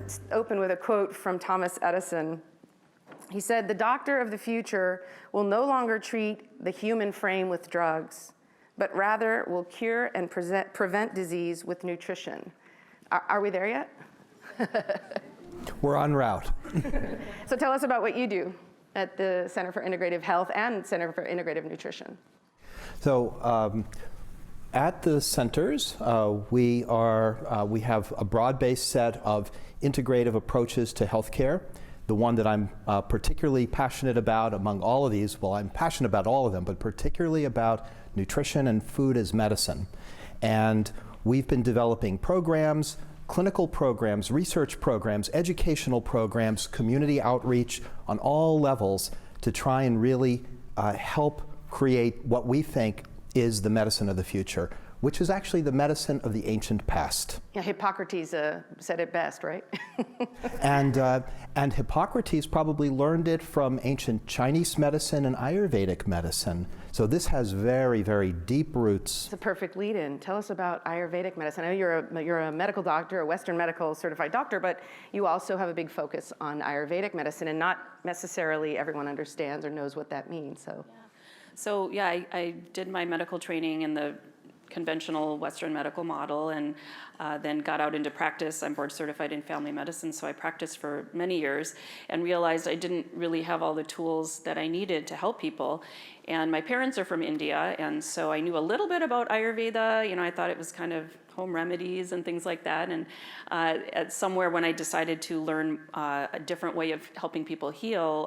to open with a quote from Thomas Edison. He said, "The doctor of the future will no longer treat the human frame with drugs, but rather will cure and prevent disease with nutrition." Are we there yet? We're en route. So tell us about what you do at the Center for Integrative Health and Center for Integrative Nutrition. So at the centers, we have a broad-based set of integrative approaches to healthcare. The one that I'm particularly passionate about among all of these, well, I'm passionate about all of them, but particularly about nutrition and food as medicine. And we've been developing programs, clinical programs, research programs, educational programs, community outreach on all levels to try and really help create what we think is the medicine of the future, which is actually the medicine of the ancient past. Yeah, Hippocrates said it best, right? And Hippocrates probably learned it from ancient Chinese medicine and Ayurvedic medicine. So this has very, very deep roots. It's a perfect lead-in. Tell us about Ayurvedic medicine. I know you're a medical doctor, a Western medical certified doctor, but you also have a big focus on Ayurvedic medicine, and not necessarily everyone understands or knows what that means. So I did my medical training in the conventional Western medical model, and then got out into practice. I'm board certified in family medicine, so I practiced for many years and realized I didn't really have all the tools that I needed to help people. And my parents are from India, and so I knew a little bit about Ayurveda. You know, I thought it was kind of home remedies and things like that. And at somewhere when I decided to learn a different way of helping people heal,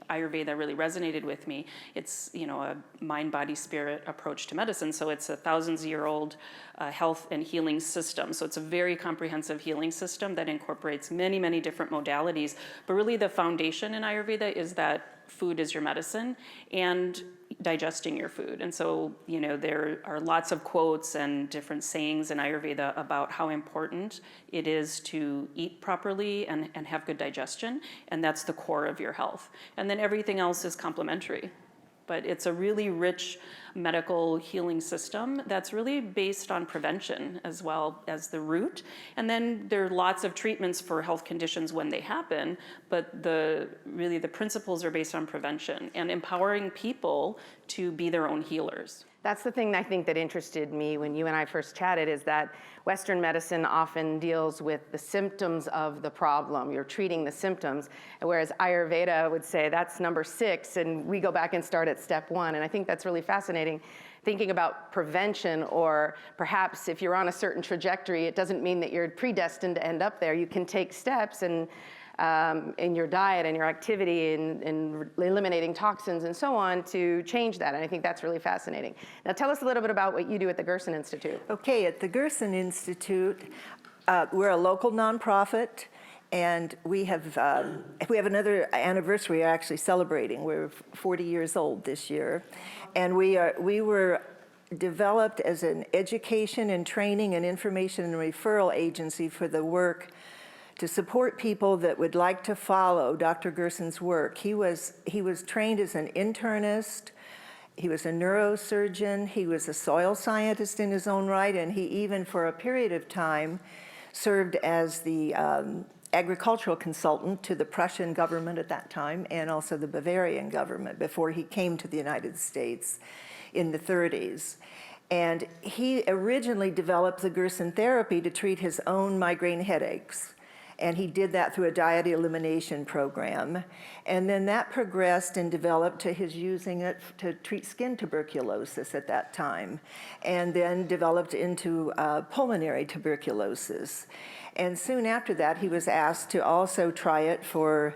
Ayurveda really resonated with me. It's, a mind, body, spirit approach to medicine. So it's a thousands-year-old health and healing system. So it's a very comprehensive healing system that incorporates many, many different modalities. But really the foundation in Ayurveda is that food is your medicine and digesting your food. And so, there are lots of quotes and different sayings in Ayurveda about how important it is to eat properly and have good digestion. And that's the core of your health. And then everything else is complementary. But it's a really rich medical healing system that's really based on prevention as well as the root. And then there are lots of treatments for health conditions when they happen, but the principles are based on prevention and empowering people to be their own healers. That's the thing I think that interested me when you and I first chatted, is that Western medicine often deals with the symptoms of the problem. You're treating the symptoms, whereas Ayurveda would say that's number 6, and we go back and start at step 1. And I think that's really fascinating, thinking about prevention, or perhaps if you're on a certain trajectory, it doesn't mean that you're predestined to end up there. You can take steps and in your diet and your activity and eliminating toxins and so on to change that. And I think that's really fascinating. Now tell us a little bit about what you do at the Gerson Institute. Okay, at the Gerson Institute, we're a local nonprofit, and we have another anniversary we're actually celebrating. We're 40 years old this year. And we were developed as an education and training and information and referral agency for the work to support people that would like to follow Dr. Gerson's work. He was trained as an internist, he was a neurosurgeon, he was a soil scientist in his own right, and he even for a period of time served as the agricultural consultant to the Prussian government at that time, and also the Bavarian government before he came to the United States in the 30s. And he originally developed the Gerson therapy to treat his own migraine headaches. And he did that through a diet elimination program. And then that progressed and developed to his using it to treat skin tuberculosis at that time, and then developed into pulmonary tuberculosis. And soon after that, he was asked to also try it for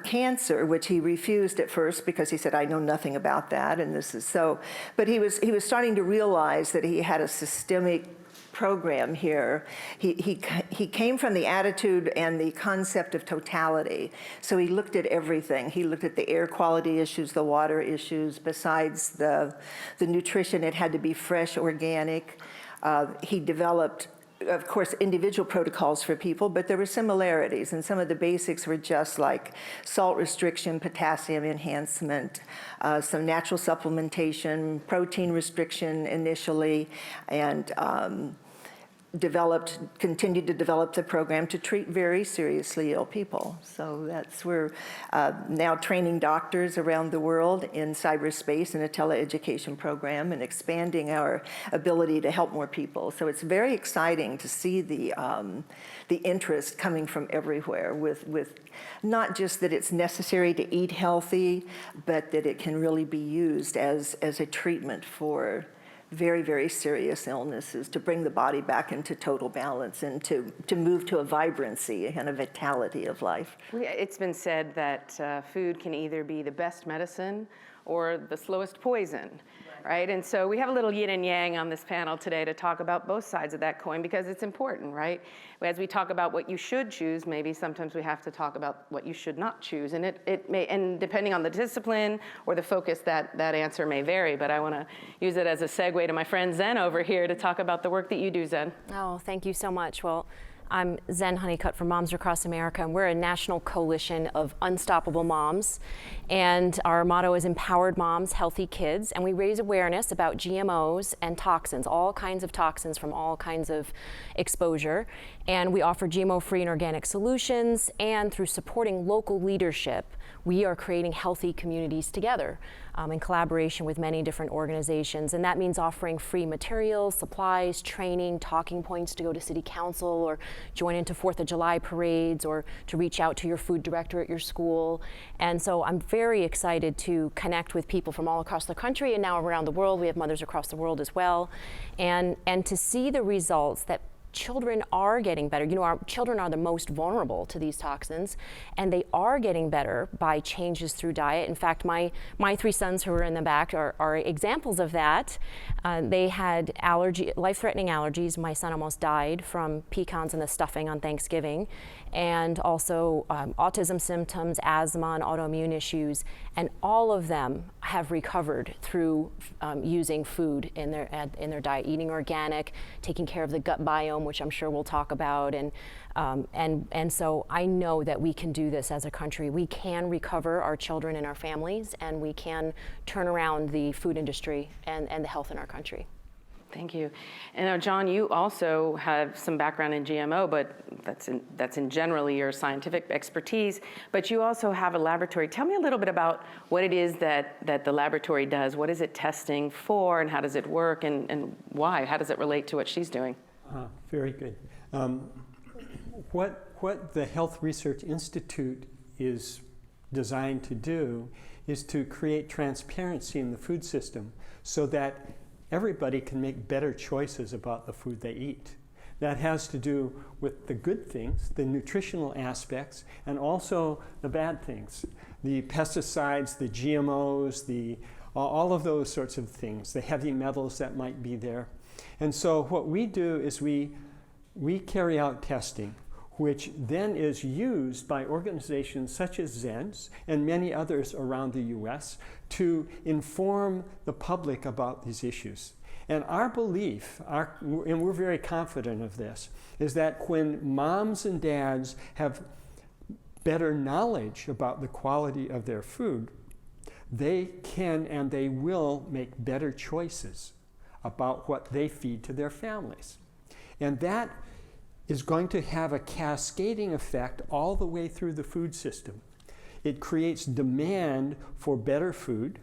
cancer, which he refused at first because he said, I know nothing about that, and this is so. But he was starting to realize that he had a systemic program here. He came from the attitude and the concept of totality. So he looked at everything. He looked at the air quality issues, the water issues. Besides the nutrition, it had to be fresh, organic. He developed, of course, individual protocols for people, but there were similarities, and some of the basics were just like salt restriction, potassium enhancement, some natural supplementation, protein restriction initially, and continued to develop the program to treat very seriously ill people. So we're now training doctors around the world in cyberspace in a teleeducation program and expanding our ability to help more people. So it's very exciting to see the interest coming from everywhere with not just that it's necessary to eat healthy, but that it can really be used as a treatment for very, very serious illnesses, to bring the body back into total balance and to move to a vibrancy, a kind of vitality of life. It's been said that food can either be the best medicine or the slowest poison, right? And so we have a little yin and yang on this panel today to talk about both sides of that coin, because it's important, right? As we talk about what you should choose, maybe sometimes we have to talk about what you should not choose. And it may, and depending on the discipline or the focus, that answer may vary. But I want to use it as a segue to my friend Zen over here to talk about the work that you do, Zen. Oh, thank you so much. Well, I'm Zen Honeycutt from Moms Across America, and we're a national coalition of unstoppable moms. And our motto is Empowered Moms, Healthy Kids. And we raise awareness about GMOs and toxins, all kinds of toxins from all kinds of exposure. And we offer GMO-free and organic solutions. And through supporting local leadership, we are creating healthy communities together in collaboration with many different organizations. And that means offering free materials, supplies, training, talking points to go to city council or join into 4th of July parades, or to reach out to your food director at your school. And so I'm very excited to connect with people from all across the country and now around the world. We have mothers across the world as well. And to see the results that children are getting better. You know, our children are the most vulnerable to these toxins, and they are getting better by changes through diet. In fact, my 3 sons who are in the back are examples of that. They had life-threatening allergies. My son almost died from pecans and the stuffing on Thanksgiving, and also autism symptoms, asthma, and autoimmune issues. And all of them have recovered through using food in their diet, eating organic, taking care of the gut biome, which I'm sure we'll talk about, and so I know that we can do this as a country. We can recover our children and our families, and we can turn around the food industry and the health in our country. Thank you. And now, John, you also have some background in GMO, but that's in generally your scientific expertise. But you also have a laboratory. Tell me a little bit about what it is that the laboratory does. What is it testing for, and how does it work, and why? How does it relate to what she's doing? Very good. What the Health Research Institute is designed to do is to create transparency in the food system so that everybody can make better choices about the food they eat. That has to do with the good things, the nutritional aspects, and also the bad things. The pesticides, the GMOs, all of those sorts of things, the heavy metals that might be there. And so what we do is we carry out testing, which then is used by organizations such as Zen's and many others around the US to inform the public about these issues. And our belief, and we're very confident of this, is that when moms and dads have better knowledge about the quality of their food, they can and they will make better choices about what they feed to their families. And that is going to have a cascading effect all the way through the food system. It creates demand for better food,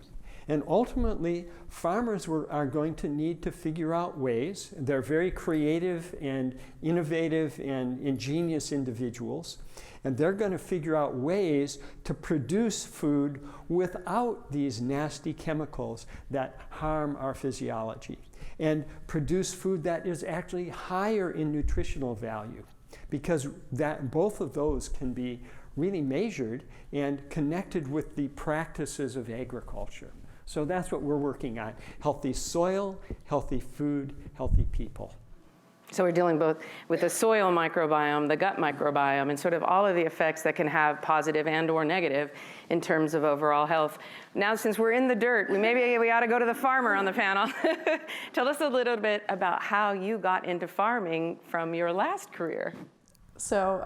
and ultimately farmers are going to need to figure out ways. They're very creative and innovative and ingenious individuals, and they're going to figure out ways to produce food without these nasty chemicals that harm our physiology, and produce food that is actually higher in nutritional value, because both of those can be really measured and connected with the practices of agriculture. So that's what we're working on: healthy soil, healthy food, healthy people. So we're dealing both with the soil microbiome, the gut microbiome, and sort of all of the effects that can have positive and or negative in terms of overall health. Now, since we're in the dirt, maybe we ought to go to the farmer on the panel. Tell us a little bit about how you got into farming from your last career. So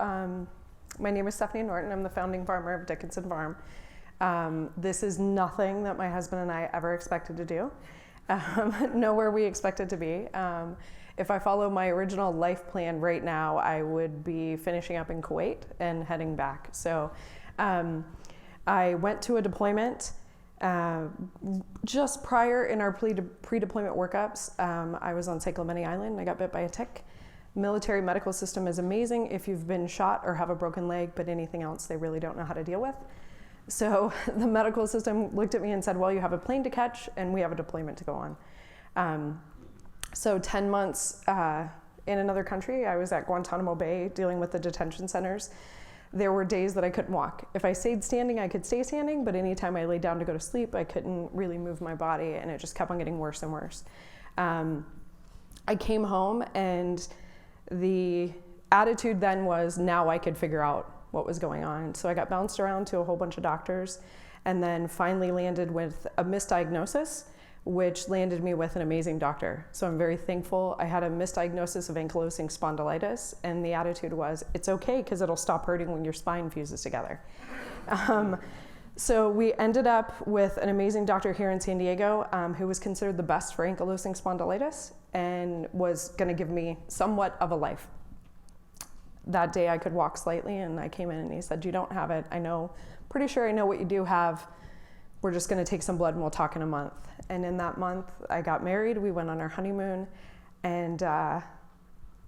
my name is Stephanie Norton. I'm the founding farmer of Dickinson Farm. This is nothing that my husband and I ever expected to do, nowhere we expected to be. if I follow my original life plan right now, I would be finishing up in Kuwait and heading back. So I went to a deployment just prior in our pre-deployment workups. I was on St. Clemente Island and I got bit by a tick. Military medical system is amazing if you've been shot or have a broken leg, but anything else they really don't know how to deal with. So the medical system looked at me and said, well, you have a plane to catch and we have a deployment to go on. So 10 months in another country, I was at Guantanamo Bay dealing with the detention centers. There were days that I couldn't walk. If I stayed standing, I could stay standing, but anytime I laid down to go to sleep, I couldn't really move my body, and it just kept on getting worse and worse. I came home, and the attitude then was, now I could figure out what was going on. So I got bounced around to a whole bunch of doctors, and then finally landed with a misdiagnosis, which landed me with an amazing doctor. So I'm very thankful. I had a misdiagnosis of ankylosing spondylitis, and the attitude was, it's okay because it'll stop hurting when your spine fuses together. So we ended up with an amazing doctor here in San Diego who was considered the best for ankylosing spondylitis and was gonna give me somewhat of a life. That day I could walk slightly, and I came in and he said, you don't have it. Pretty sure I know what you do have. We're just gonna take some blood and we'll talk in a month. And in that month, I got married, we went on our honeymoon, and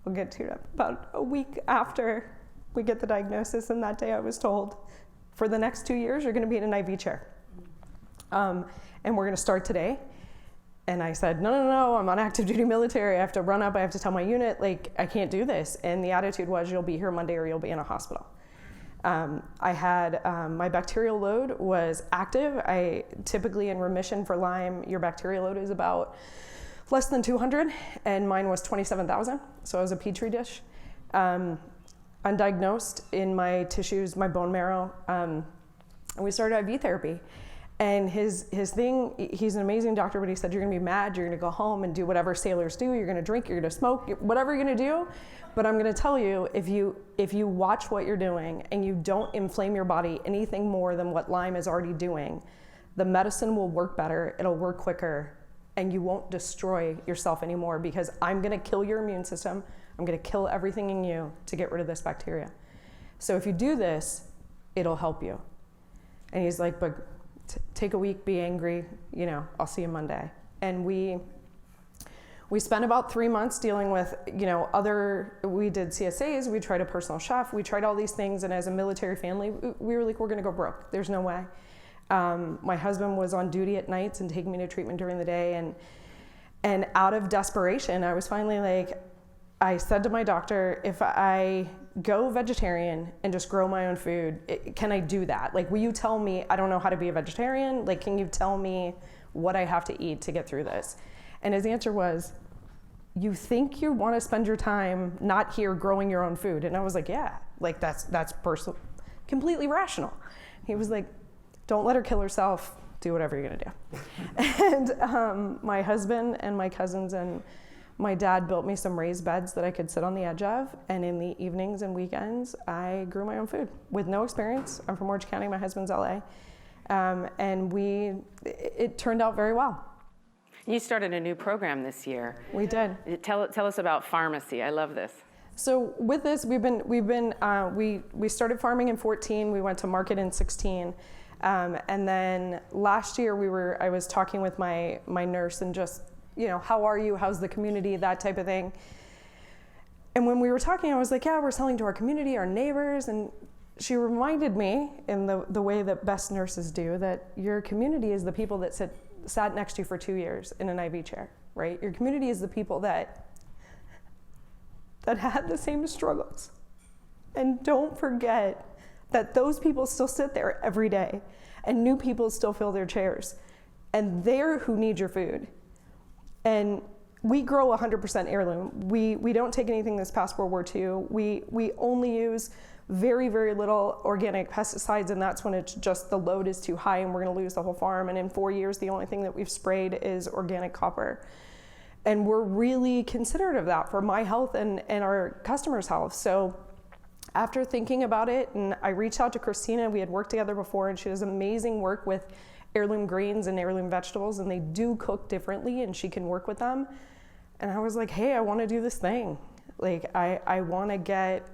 we'll get to it about a week after we get the diagnosis, and that day I was told, for the next 2 years, you're gonna be in an IV chair. And we're gonna start today. And I said, no, I'm on active duty military, I have to run up, I have to tell my unit, like, I can't do this. And the attitude was, you'll be here Monday or you'll be in a hospital. I had, my bacterial load was active. I typically in remission for Lyme, your bacterial load is about less than 200, and mine was 27,000. So I was a petri dish. Undiagnosed in my tissues, my bone marrow, and we started IV therapy. And his thing, he's an amazing doctor, but he said, you're gonna be mad, you're gonna go home and do whatever sailors do, you're gonna drink, you're gonna smoke, whatever you're gonna do. But I'm gonna tell you, if you watch what you're doing and you don't inflame your body anything more than what Lyme is already doing, the medicine will work better, it'll work quicker, and you won't destroy yourself anymore, because I'm gonna kill your immune system, I'm gonna kill everything in you to get rid of this bacteria. So if you do this, it'll help you. And he's like, but take a week, be angry, I'll see you Monday. And we spent about 3 months dealing with, we did CSAs, we tried a personal chef, we tried all these things, and as a military family, we were like, we're gonna go broke, there's no way. My husband was on duty at nights and taking me to treatment during the day, and out of desperation, I was finally like, I said to my doctor, if I go vegetarian and just grow my own food, can I do that? Like, will you tell me, I don't know how to be a vegetarian, like, can you tell me what I have to eat to get through this? And his answer was, you think you want to spend your time not here growing your own food? And I was like, yeah, like that's personal, completely rational. He was like, don't let her kill herself, do whatever you're gonna do. And my husband and my cousins and my dad built me some raised beds that I could sit on the edge of, and in the evenings and weekends, I grew my own food with no experience. I'm from Orange County, my husband's LA, and it turned out very well. You started a new program this year. We did. Tell us about pharmacy. I love this. So with this, we started farming in 14. We went to market in 16, and then last year I was talking with my nurse and just, how are you? How's the community? That type of thing. And when we were talking, I was like, yeah, we're selling to our community, our neighbors, and she reminded me in the way that best nurses do that your community is the people that sat next to you for 2 years in an IV chair, right? Your community is the people that had the same struggles. And don't forget that those people still sit there every day, and new people still fill their chairs, and they're who need your food. And we grow 100% heirloom. We don't take anything this past World War II. We only use very, very little organic pesticides, and that's when it's just the load is too high and we're gonna lose the whole farm. And in 4 years, the only thing that we've sprayed is organic copper. And we're really considerate of that for my health and our customers' health. So after thinking about it, and I reached out to Christina, we had worked together before, and she does amazing work with heirloom greens and heirloom vegetables, and they do cook differently, and she can work with them. And I was like, hey, I want to do this thing. Like, I want to get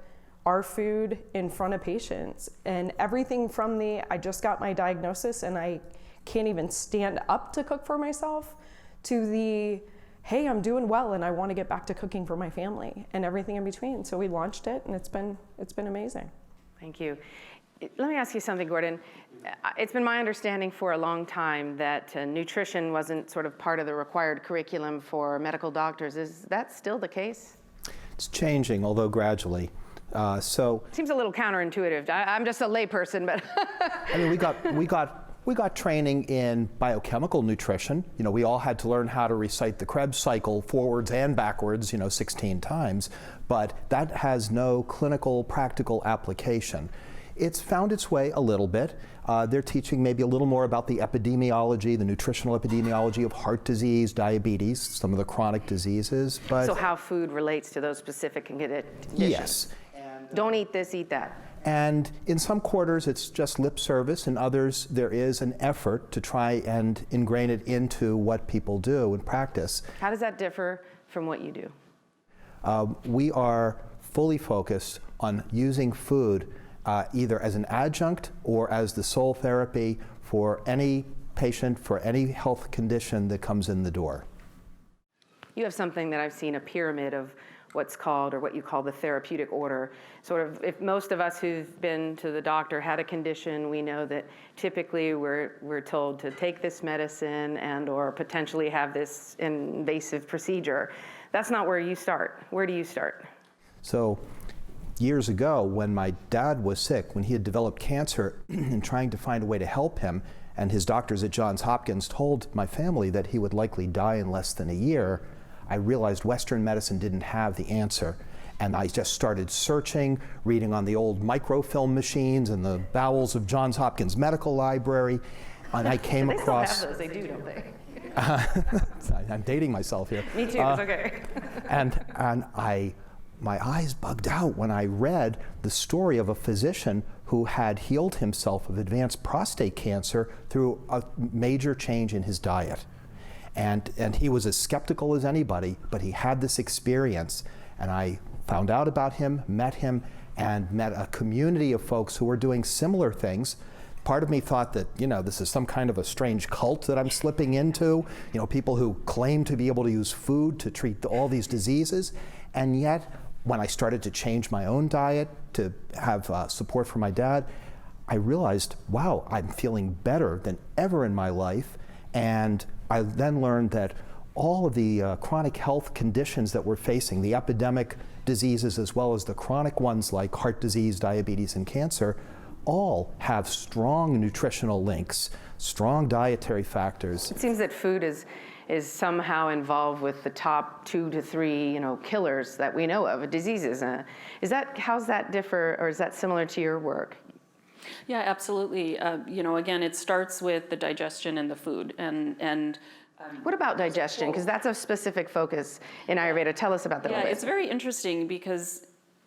our food in front of patients. And everything from I just got my diagnosis and I can't even stand up to cook for myself, to hey, I'm doing well and I want to get back to cooking for my family, and everything in between. So we launched it, and it's been amazing. Thank you. Let me ask you something, Gordon. It's been my understanding for a long time that nutrition wasn't sort of part of the required curriculum for medical doctors. Is that still the case? It's changing, although gradually. Seems a little counterintuitive. I'm just a layperson, but I mean, we got training in biochemical nutrition. You know, we all had to learn how to recite the Krebs cycle forwards and backwards, 16 times, but that has no clinical, practical application. It's found its way a little bit. They're teaching maybe a little more about the epidemiology, the nutritional epidemiology of heart disease, diabetes, some of the chronic diseases. But so how food relates to those specific conditions. Yes. Don't eat this, eat that. And in some quarters, it's just lip service. In others, there is an effort to try and ingrain it into what people do in practice. How does that differ from what you do? We are fully focused on using food either as an adjunct or as the sole therapy for any patient, for any health condition that comes in the door. You have something that I've seen, a pyramid of what's called, or what you call, the therapeutic order. Sort of, if most of us who've been to the doctor had a condition, we know that typically we're told to take this medicine and or potentially have this invasive procedure. That's not where you start. Where do you start? So years ago, when my dad was sick, when he had developed cancer, and trying to find a way to help him, and his doctors at Johns Hopkins told my family that he would likely die in less than a year, I realized Western medicine didn't have the answer. And I just started searching, reading on the old microfilm machines in the bowels of Johns Hopkins Medical Library, and I came across... They still have those, they do, don't they? I'm dating myself here. Me too, it's okay. And my eyes bugged out when I read the story of a physician who had healed himself of advanced prostate cancer through a major change in his diet. And he was as skeptical as anybody, but he had this experience. And I found out about him, met a community of folks who were doing similar things. Part of me thought that, this is some kind of a strange cult that I'm slipping into, people who claim to be able to use food to treat all these diseases. And yet, when I started to change my own diet to have support from my dad, I realized, wow, I'm feeling better than ever in my life. And I then learned that all of the chronic health conditions that we're facing, the epidemic diseases as well as the chronic ones like heart disease, diabetes, and cancer, all have strong nutritional links, strong dietary factors. It seems that food is somehow involved with the top 2 to 3, killers that we know of, diseases. How's that differ, or is that similar to your work? Yeah, absolutely. Again, it starts with the digestion and the food. What about digestion? Because that's a specific focus in Ayurveda. Tell us about that. Yeah, it's very interesting because,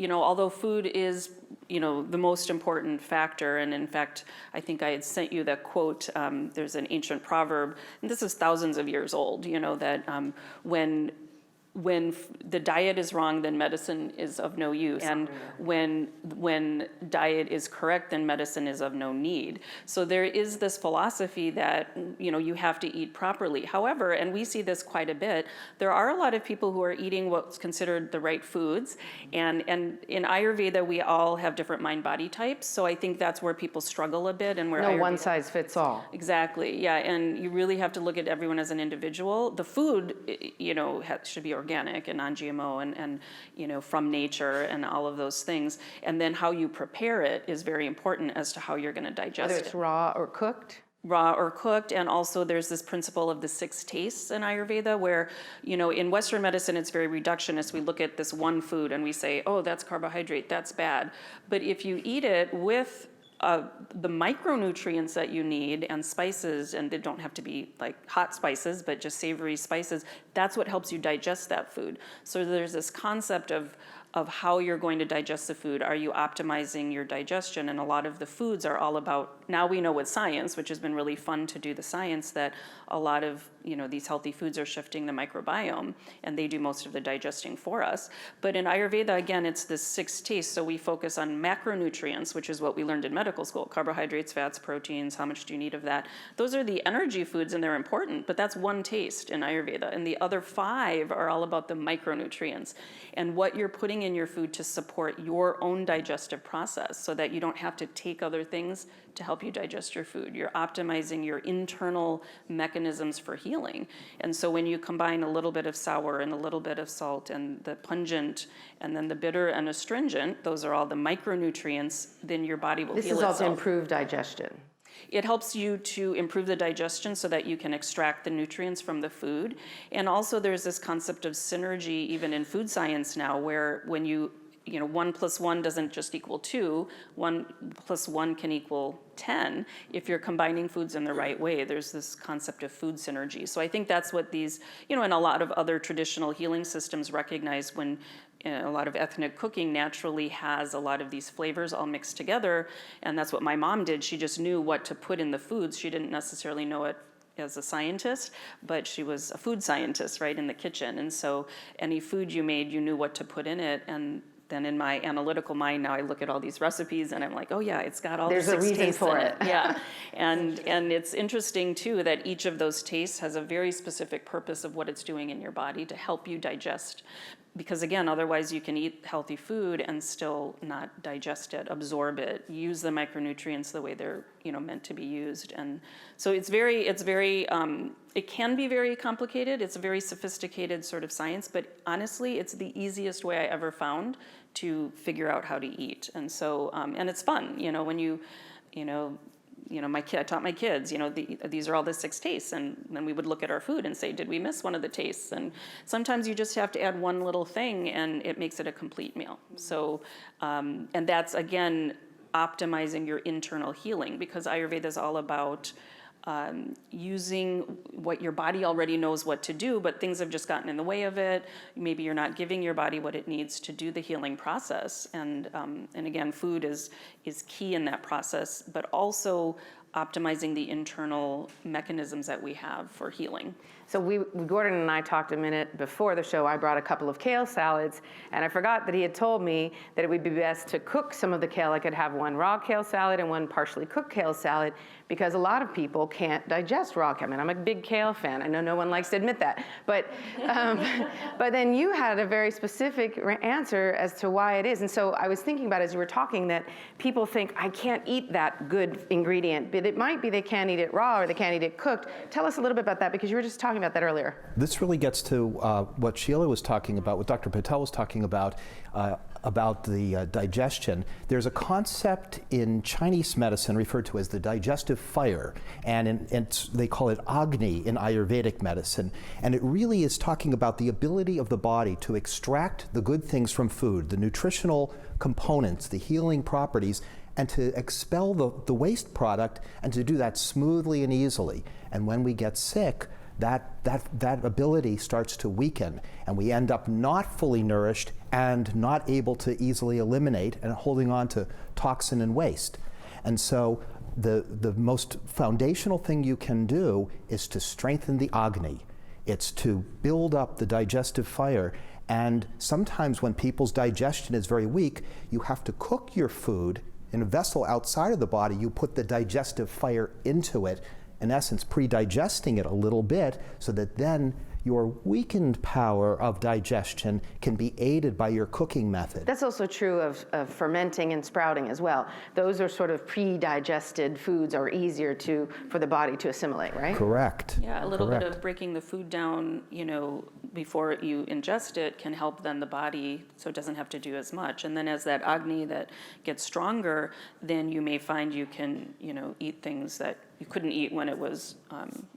although food is, the most important factor, and in fact, I think I had sent you that quote, there's an ancient proverb, and this is thousands of years old, that when the diet is wrong, then medicine is of no use. And when diet is correct, then medicine is of no need. So there is this philosophy that, you have to eat properly. However, and we see this quite a bit, there are a lot of people who are eating what's considered the right foods. And in Ayurveda, we all have different mind-body types. So I think that's where people struggle a bit. And where no Ayurveda, one size fits all. Exactly, yeah. And you really have to look at everyone as an individual. The food, should be organic and non-GMO and from nature and all of those things. And then how you prepare it is very important as to how you're going to digest Whether it's raw or cooked? Raw or cooked, and also there's this principle of the 6 tastes in Ayurveda where, in Western medicine it's very reductionist. We look at this one food and we say, oh, that's carbohydrate, that's bad. But if you eat it with the micronutrients that you need and spices, and they don't have to be like hot spices, but just savory spices, that's what helps you digest that food. So there's this concept of of how you're going to digest the food. Are you optimizing your digestion? And a lot of the foods are all about, now we know with science, which has been really fun to do the science, that a lot of these healthy foods are shifting the microbiome, and they do most of the digesting for us. But in Ayurveda, again, it's this 6 tastes, so we focus on macronutrients, which is what we learned in medical school: carbohydrates, fats, proteins, how much do you need of that? Those are the energy foods, and they're important, but that's 1 taste in Ayurveda, and the other 5 are all about the micronutrients and what you're putting in your food to support your own digestive process, so that you don't have to take other things to help you digest your food. You're optimizing your internal mechanisms for healing. And so when you combine a little bit of sour and a little bit of salt and the pungent and then the bitter and astringent, those are all the micronutrients, then your body will heal itself. This is all to improve digestion. It helps you to improve the digestion so that you can extract the nutrients from the food. And also there's this concept of synergy even in food science now, where when 1 + 1 doesn't just equal 2, 1 + 1 can equal 10 if you're combining foods in the right way. There's this concept of food synergy. So I think that's what these, and a lot of other traditional healing systems recognize when a lot of ethnic cooking naturally has a lot of these flavors all mixed together. And that's what my mom did. She just knew what to put in the foods. She didn't necessarily know it as a scientist, but she was a food scientist, right, in the kitchen. And so any food you made, you knew what to put in it. And then in my analytical mind now, I look at all these recipes and I'm like, oh yeah, it's got all the 6 tastes in it. There's a reason for it. Yeah, and it's interesting too that each of those tastes has a very specific purpose of what it's doing in your body to help you digest. Because again, otherwise you can eat healthy food and still not digest it, absorb it, use the micronutrients the way they're meant to be used. And so it can be very complicated. It's a very sophisticated sort of science, but honestly, it's the easiest way I ever found to figure out how to eat. And so, and it's fun, when I taught my kids, these are all the 6 tastes, and then we would look at our food and say, did we miss one of the tastes? And sometimes you just have to add one little thing, and it makes it a complete meal. So, and that's again optimizing your internal healing, because Ayurveda is all about using what your body already knows what to do, but things have just gotten in the way of it. Maybe you're not giving your body what it needs to do the healing process. And again, food is key in that process, but also optimizing the internal mechanisms that we have for healing. So Gordon and I talked a minute before the show. I brought a couple of kale salads, and I forgot that he had told me that it would be best to cook some of the kale. I could have one raw kale salad and one partially cooked kale salad, because a lot of people can't digest raw kale. I mean, I'm a big kale fan. I know no one likes to admit that, but then you had a very specific answer as to why it is. And so I was thinking about, as you were talking, that people think, I can't eat that good ingredient, but it might be they can't eat it raw or they can't eat it cooked. Tell us a little bit about that, because you were just talking about that earlier. This really gets to what Sheila was talking about, what Dr. Patel was talking about the digestion. There's a concept in Chinese medicine referred to as the digestive fire, and they call it Agni in Ayurvedic medicine. And it really is talking about the ability of the body to extract the good things from food, the nutritional components, the healing properties, and to expel the waste product, and to do that smoothly and easily. And when we get sick, that ability starts to weaken, and we end up not fully nourished and not able to easily eliminate and holding on to toxin and waste. And so the most foundational thing you can do is to strengthen the Agni. It's to build up the digestive fire. And sometimes when people's digestion is very weak, you have to cook your food in a vessel outside of the body. You put the digestive fire into it, in essence, pre-digesting it a little bit, so that then your weakened power of digestion can be aided by your cooking method. That's also true of fermenting and sprouting as well. Those are sort of pre-digested foods, are easier for the body to assimilate, right? Correct. Yeah, a little bit of breaking the food down, before you ingest it can help then the body, so it doesn't have to do as much. And then as that Agni that gets stronger, then you may find you can, eat things that you couldn't eat when it was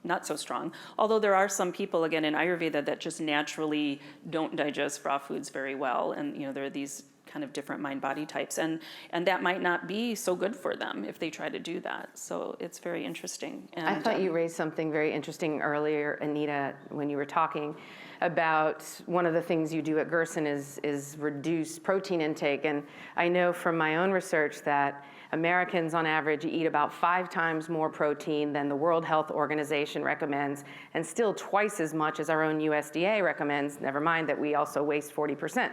not so strong. Although there are some people, again, in Ayurveda that just naturally don't digest raw foods very well. And, there are these kind of different mind-body types. And that might not be so good for them if they try to do that. So it's very interesting. And I thought you raised something very interesting earlier, Anita, when you were talking about one of the things you do at Gerson is reduce protein intake. And I know from my own research that Americans on average eat about 5 times more protein than the World Health Organization recommends, and still twice as much as our own USDA recommends, never mind that we also waste 40%.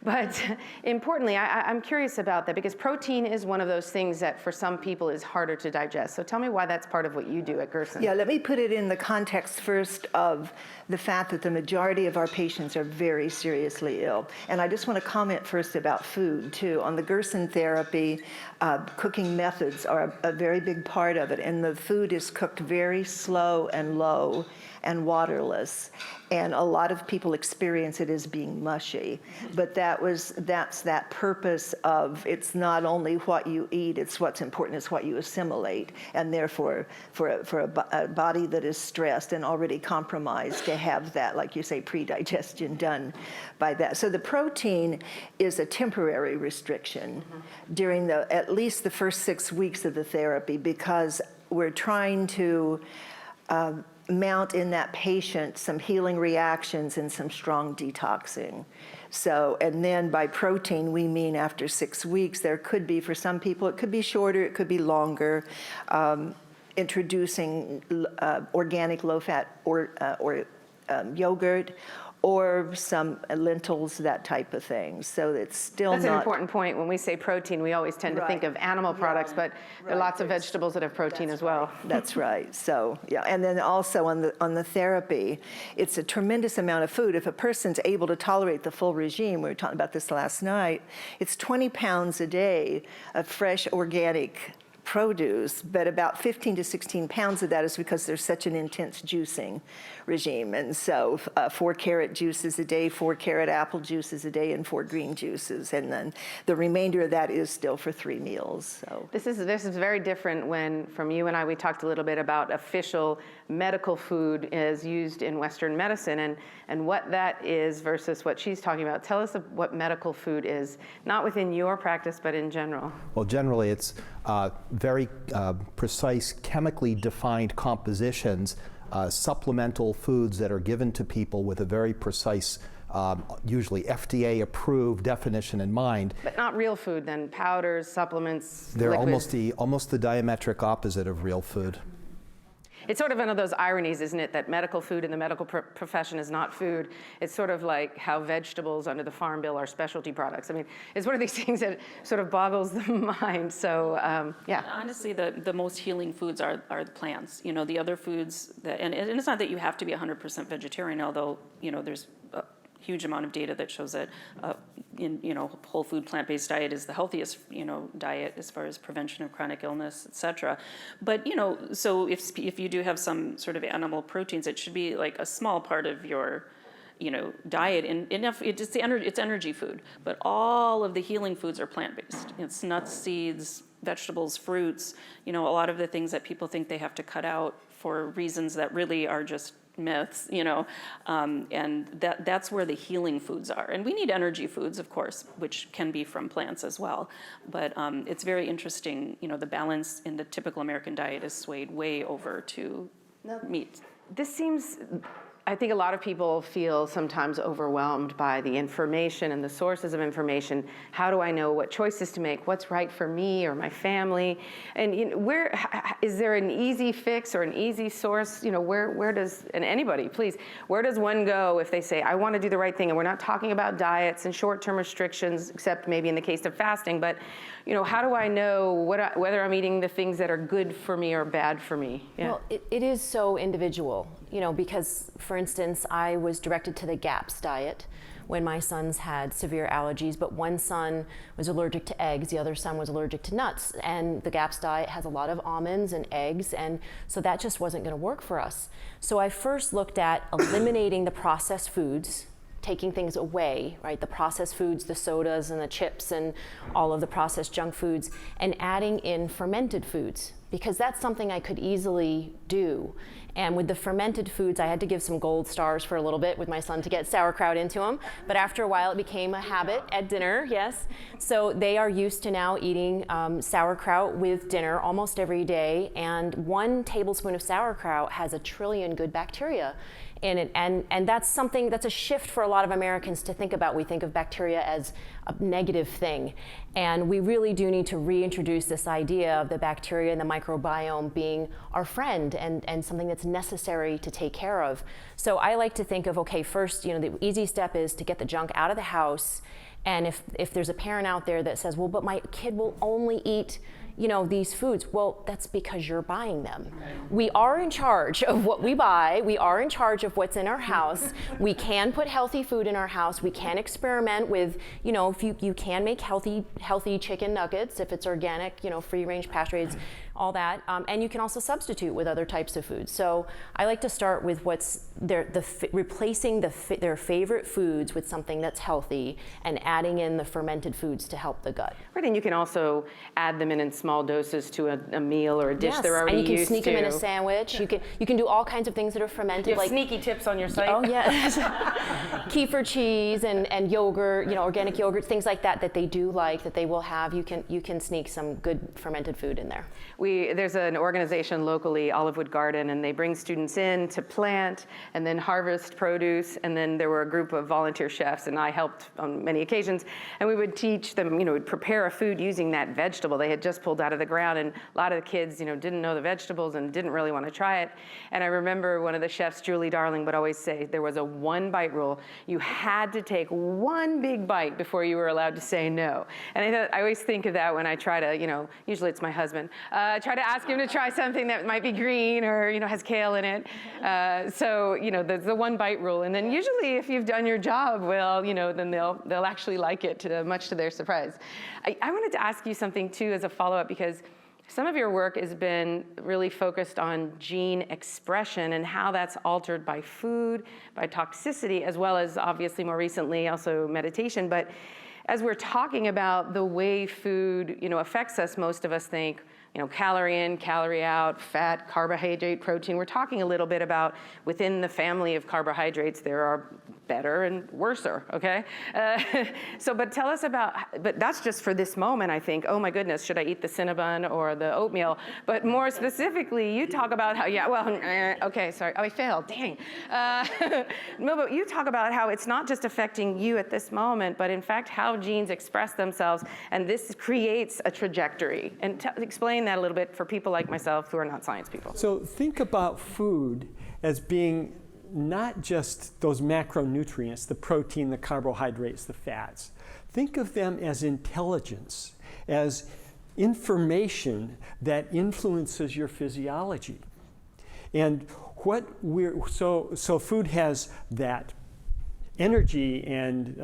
But importantly, I'm curious about that, because protein is one of those things that for some people is harder to digest. So tell me why that's part of what you do at Gerson. Yeah, let me put it in the context first of the fact that the majority of our patients are very seriously ill. And I just want to comment first about food, too. On the Gerson therapy, cooking methods are a very big part of it, and the food is cooked very slow and low and waterless, and a lot of people experience it as being mushy. But that's that purpose of, it's not only what you eat, it's what's important is what you assimilate, and therefore for a body that is stressed and already compromised, to have that, like you say, pre-digestion done by that. So the protein is a temporary restriction during at least the first 6 weeks of the therapy, because we're trying to mount in that patient some healing reactions and some strong detoxing. So, and then by protein, we mean after 6 weeks. There could be, for some people, it could be shorter, it could be longer, introducing organic low-fat or yogurt, or some lentils, that type of thing. So it's still That's not... an important point. When we say protein, we always tend to think of animal products, but there are lots of vegetables that have protein as well. That's right. So, yeah, and then also on the therapy, it's a tremendous amount of food. If a person's able to tolerate the full regime, we were talking about this last night, it's 20 pounds a day of fresh organic produce, but about 15 to 16 pounds of that is because there's such an intense juicing regime. And so 4 carrot juices a day, 4 carrot apple juices a day, and 4 green juices. And then the remainder of that is still for 3 meals. So this is very different when, from you and I, we talked a little bit about official medical food is used in Western medicine, and what that is versus what she's talking about. Tell us what medical food is, not within your practice, but in general. Well, generally it's very precise, chemically defined compositions, supplemental foods that are given to people with a very precise, usually FDA-approved definition in mind. But not real food, then powders, supplements, They're liquids. almost the diametric opposite of real food. It's sort of one of those ironies, isn't it, that medical food in the medical profession is not food. It's sort of like how vegetables under the Farm Bill are specialty products. I mean, it's one of these things that sort of boggles the mind. So, yeah. Honestly, the most healing foods are the plants. You know, the other foods, and it's not that you have to be 100% vegetarian, although, you know, there's a huge amount of data that shows that whole food plant-based diet is the healthiest diet as far as prevention of chronic illness, etc. But so if you do have some sort of animal proteins, it should be like a small part of your diet, and enough. It's energy food, but all of the healing foods are plant-based. It's nuts, seeds, vegetables, fruits. A lot of the things that people think they have to cut out for reasons that really are just myths, and that's where the healing foods are. And we need energy foods, of course, which can be from plants as well. But it's very interesting, the balance in the typical American diet is swayed way over to meat. This seems, I think a lot of people feel sometimes overwhelmed by the information and the sources of information. How do I know what choices to make? What's right for me or my family? And is there an easy fix or an easy source? Where does, and anybody, please, where does one go if they say, I want to do the right thing? And we're not talking about diets and short-term restrictions, except maybe in the case of fasting, but how do I know whether I'm eating the things that are good for me or bad for me? Yeah. Well, it is so individual, because, for instance, I was directed to the GAPS diet when my sons had severe allergies, but one son was allergic to eggs, the other son was allergic to nuts, and the GAPS diet has a lot of almonds and eggs, and so that just wasn't going to work for us. So I first looked at eliminating the processed foods, taking things away, right? The processed foods, the sodas and the chips and all of the processed junk foods, and adding in fermented foods, because that's something I could easily do. And with the fermented foods, I had to give some gold stars for a little bit with my son to get sauerkraut into him. But after a while, it became a habit at dinner, yes. So they are used to now eating sauerkraut with dinner almost every day. And 1 tablespoon of sauerkraut has 1 trillion good bacteria. And that's something, that's a shift for a lot of Americans to think about. We think of bacteria as a negative thing. And we really do need to reintroduce this idea of the bacteria and the microbiome being our friend and something that's necessary to take care of. So I like to think of, okay, first, the easy step is to get the junk out of the house. And if there's a parent out there that says, well, but my kid will only eat these foods, well, that's because you're buying them. We are in charge of what we buy. We are in charge of what's in our house. We can put healthy food in our house. We can experiment with, if you can make healthy chicken nuggets, if it's organic, free range, pasture raised, all that. And you can also substitute with other types of foods. So I like to start with replacing their favorite foods with something that's healthy and adding in the fermented foods to help the gut. Right, and you can also add them in small doses to a meal or a dish they're already used to. And you can sneak them in a sandwich. You can do all kinds of things that are fermented. You have sneaky tips on your site. Oh yes, kefir cheese and yogurt, organic yogurt, things like that they do like, that they will have. You can sneak some good fermented food in there. There's an organization locally, Olivewood Garden, and they bring students in to plant and then harvest produce. And then there were a group of volunteer chefs, and I helped on many occasions. And we would teach them, would prepare a food using that vegetable they had just pulled out of the ground. And a lot of the kids, didn't know the vegetables and didn't really want to try it. And I remember one of the chefs, Julie Darling, would always say there was a 1-bite rule. You had to take one big bite before you were allowed to say no. And I always think of that when I try to, usually it's my husband, try to ask him to try something that might be green or has kale in it. So there's the 1-bite rule, and then usually if you've done your job well, then they'll actually like it, much to their surprise. I wanted to ask you something too as a follow-up, because some of your work has been really focused on gene expression and how that's altered by food, by toxicity, as well as obviously more recently also meditation. But as we're talking about the way food affects us, most of us think calorie in, calorie out, fat, carbohydrate, protein. We're talking a little bit about within the family of carbohydrates, there are better and worser, okay? But tell us about, but that's just for this moment, I think, oh my goodness, should I eat the Cinnabon or the oatmeal? But more specifically, you talk about how, okay, sorry, I failed, dang. No, but you talk about how it's not just affecting you at this moment, but in fact, how genes express themselves, and this creates a trajectory. And explain that a little bit for people like myself who are not science people. So think about food as being not just those macronutrients, the protein, the carbohydrates, the fats. Think of them as intelligence, as information that influences your physiology. And so food has that energy and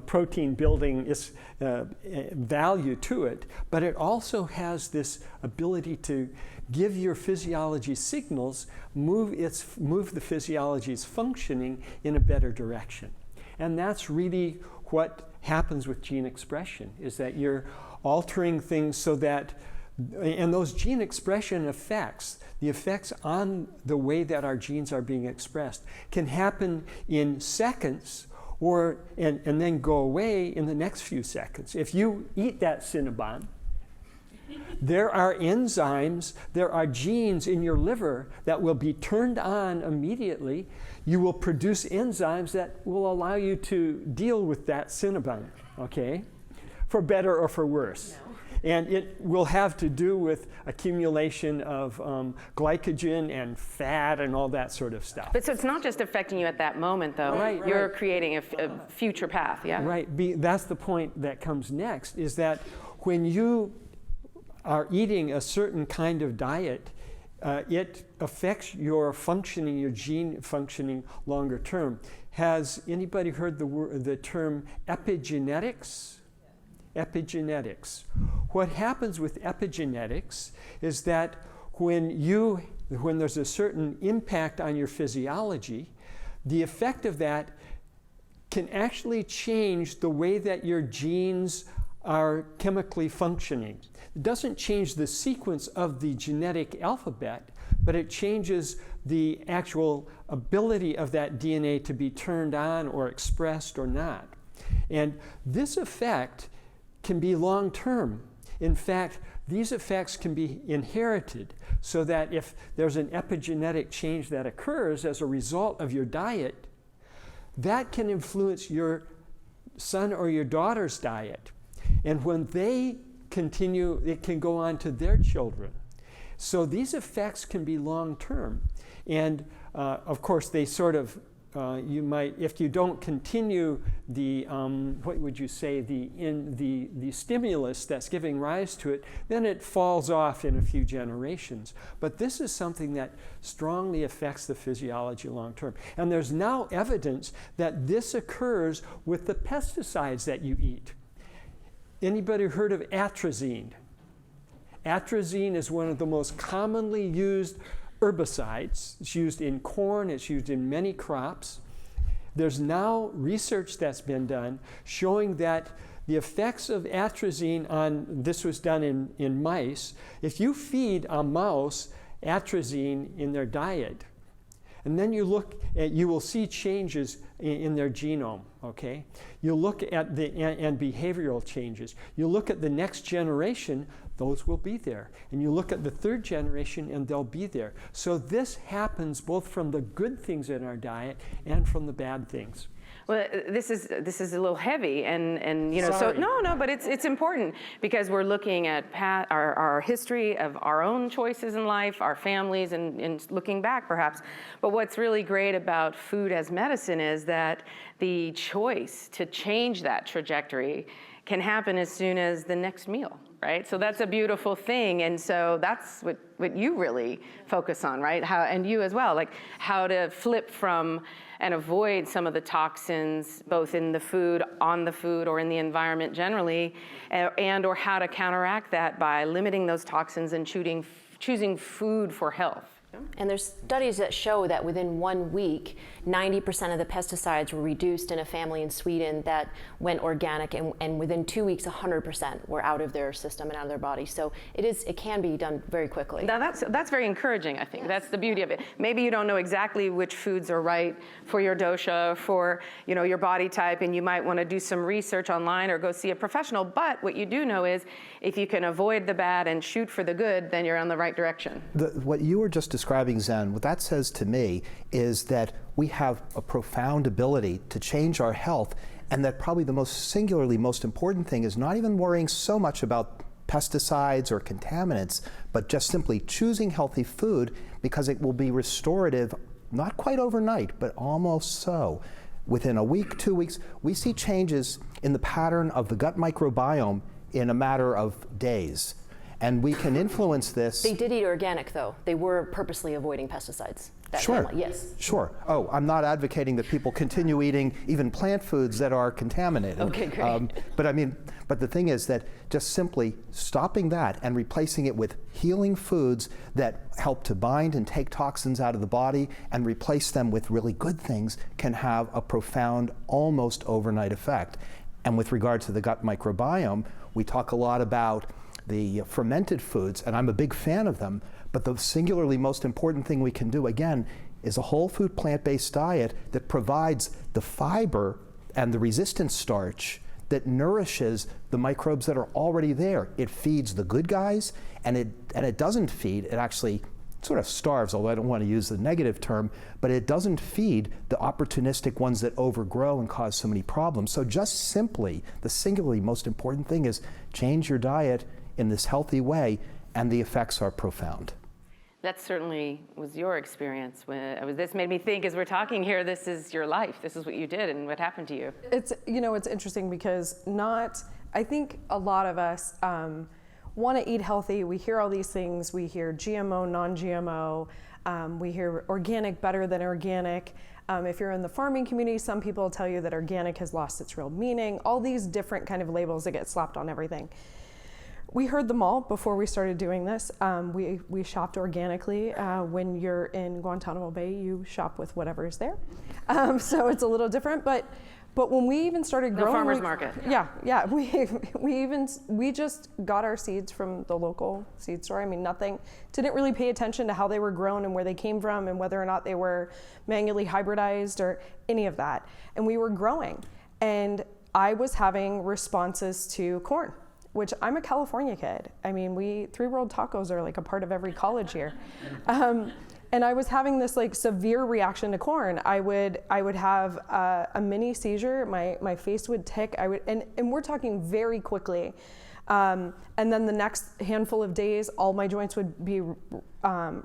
protein building value to it, but it also has this ability to give your physiology signals, move the physiology's functioning in a better direction. And that's really what happens with gene expression, is that you're altering things so that, and those gene expression effects, the effects on the way that our genes are being expressed, can happen in seconds and then go away in the next few seconds. If you eat that Cinnabon, there are enzymes, there are genes in your liver that will be turned on immediately. You will produce enzymes that will allow you to deal with that Cinnabon, okay? For better or for worse. No. And it will have to do with accumulation of glycogen and fat and all that sort of stuff. But so it's not just affecting you at that moment, though. Right. You're creating a future path, yeah? Right. That's the point that comes next, is that when you are eating a certain kind of diet, it affects your functioning, your gene functioning longer term. Has anybody heard the term epigenetics? Epigenetics. What happens with epigenetics is that when there's a certain impact on your physiology, the effect of that can actually change the way that your genes are chemically functioning. It doesn't change the sequence of the genetic alphabet, but it changes the actual ability of that DNA to be turned on or expressed or not. And this effect can be long-term. In fact, these effects can be inherited, so that if there's an epigenetic change that occurs as a result of your diet, that can influence your son or your daughter's diet. And when they continue, it can go on to their children. So these effects can be long-term. And of course, they sort of, you might, if you don't continue the, what would you say, the stimulus that's giving rise to it, then it falls off in a few generations. But this is something that strongly affects the physiology long-term. And there's now evidence that this occurs with the pesticides that you eat. Anybody heard of atrazine? Atrazine is one of the most commonly used herbicides. It's used in corn, it's used in many crops. There's now research that's been done showing that the effects of atrazine on, this was done in mice, if you feed a mouse atrazine in their diet, and then you look at, you will see changes in their genome, okay? You look at and behavioral changes. You look at the next generation, those will be there. And you look at the third generation and they'll be there. So this happens both from the good things in our diet and from the bad things. Well, this is a little heavy, and you know, Sorry. so no, but it's important because we're looking at our history of our own choices in life, our families, and looking back perhaps. But what's really great about food as medicine is that the choice to change that trajectory can happen as soon as the next meal, right? So that's a beautiful thing, and so that's what you really focus on, right? How, and you as well, like how to flip from and avoid some of the toxins, both in the food, on the food, or in the environment generally, and or how to counteract that by limiting those toxins and choosing food for health. And there's studies that show that within 1 week, 90% of the pesticides were reduced in a family in Sweden that went organic, and within 2 weeks, 100% were out of their system and out of their body. So it can be done very quickly. Now that's very encouraging, I think. That's the beauty of it. Maybe you don't know exactly which foods are right for your dosha, for your body type, and you might want to do some research online or go see a professional. But what you do know is if you can avoid the bad and shoot for the good, then you're on the right direction. What you were just describing, Zen, what that says to me is that we have a profound ability to change our health, and that probably the singularly most important thing is not even worrying so much about pesticides or contaminants, but just simply choosing healthy food, because it will be restorative, not quite overnight, but almost so. Within a week, 2 weeks, we see changes in the pattern of the gut microbiome in a matter of days. And we can influence this. They did eat organic, though. They were purposely avoiding pesticides. That Sure. family, yes. Sure. Oh, I'm not advocating that people continue eating even plant foods that are contaminated. Okay, great. But the thing is that just simply stopping that and replacing it with healing foods that help to bind and take toxins out of the body and replace them with really good things can have a profound, almost overnight effect. And with regard to the gut microbiome, we talk a lot about the fermented foods, and I'm a big fan of them, but the singularly most important thing we can do, again, is a whole food plant-based diet that provides the fiber and the resistant starch that nourishes the microbes that are already there. It feeds the good guys, and it doesn't feed, it actually sort of starves, although I don't want to use the negative term, but it doesn't feed the opportunistic ones that overgrow and cause so many problems. So just simply, the singularly most important thing is change your diet in this healthy way, and the effects are profound. That certainly was your experience. This made me think, as we're talking here, this is your life. This is what you did and what happened to you. It's interesting because I think a lot of us want to eat healthy. We hear all these things. We hear GMO, non-GMO. We hear organic better than organic. If you're in the farming community, some people tell you that organic has lost its real meaning. All these different kind of labels that get slapped on everything. We heard them all before we started doing this. We shopped organically. When you're in Guantanamo Bay, you shop with whatever is there. So it's a little different, but when we even started growing, farmer's market. Yeah. We just got our seeds from the local seed store. I mean, didn't really pay attention to how they were grown and where they came from and whether or not they were manually hybridized or any of that. And we were growing, and I was having responses to corn. which I'm a California kid. I mean, 3 World Tacos are like a part of every college year. And I was having this like severe reaction to corn. I would have a mini seizure. My face would tick. And we're talking very quickly. And then the next handful of days, all my joints would be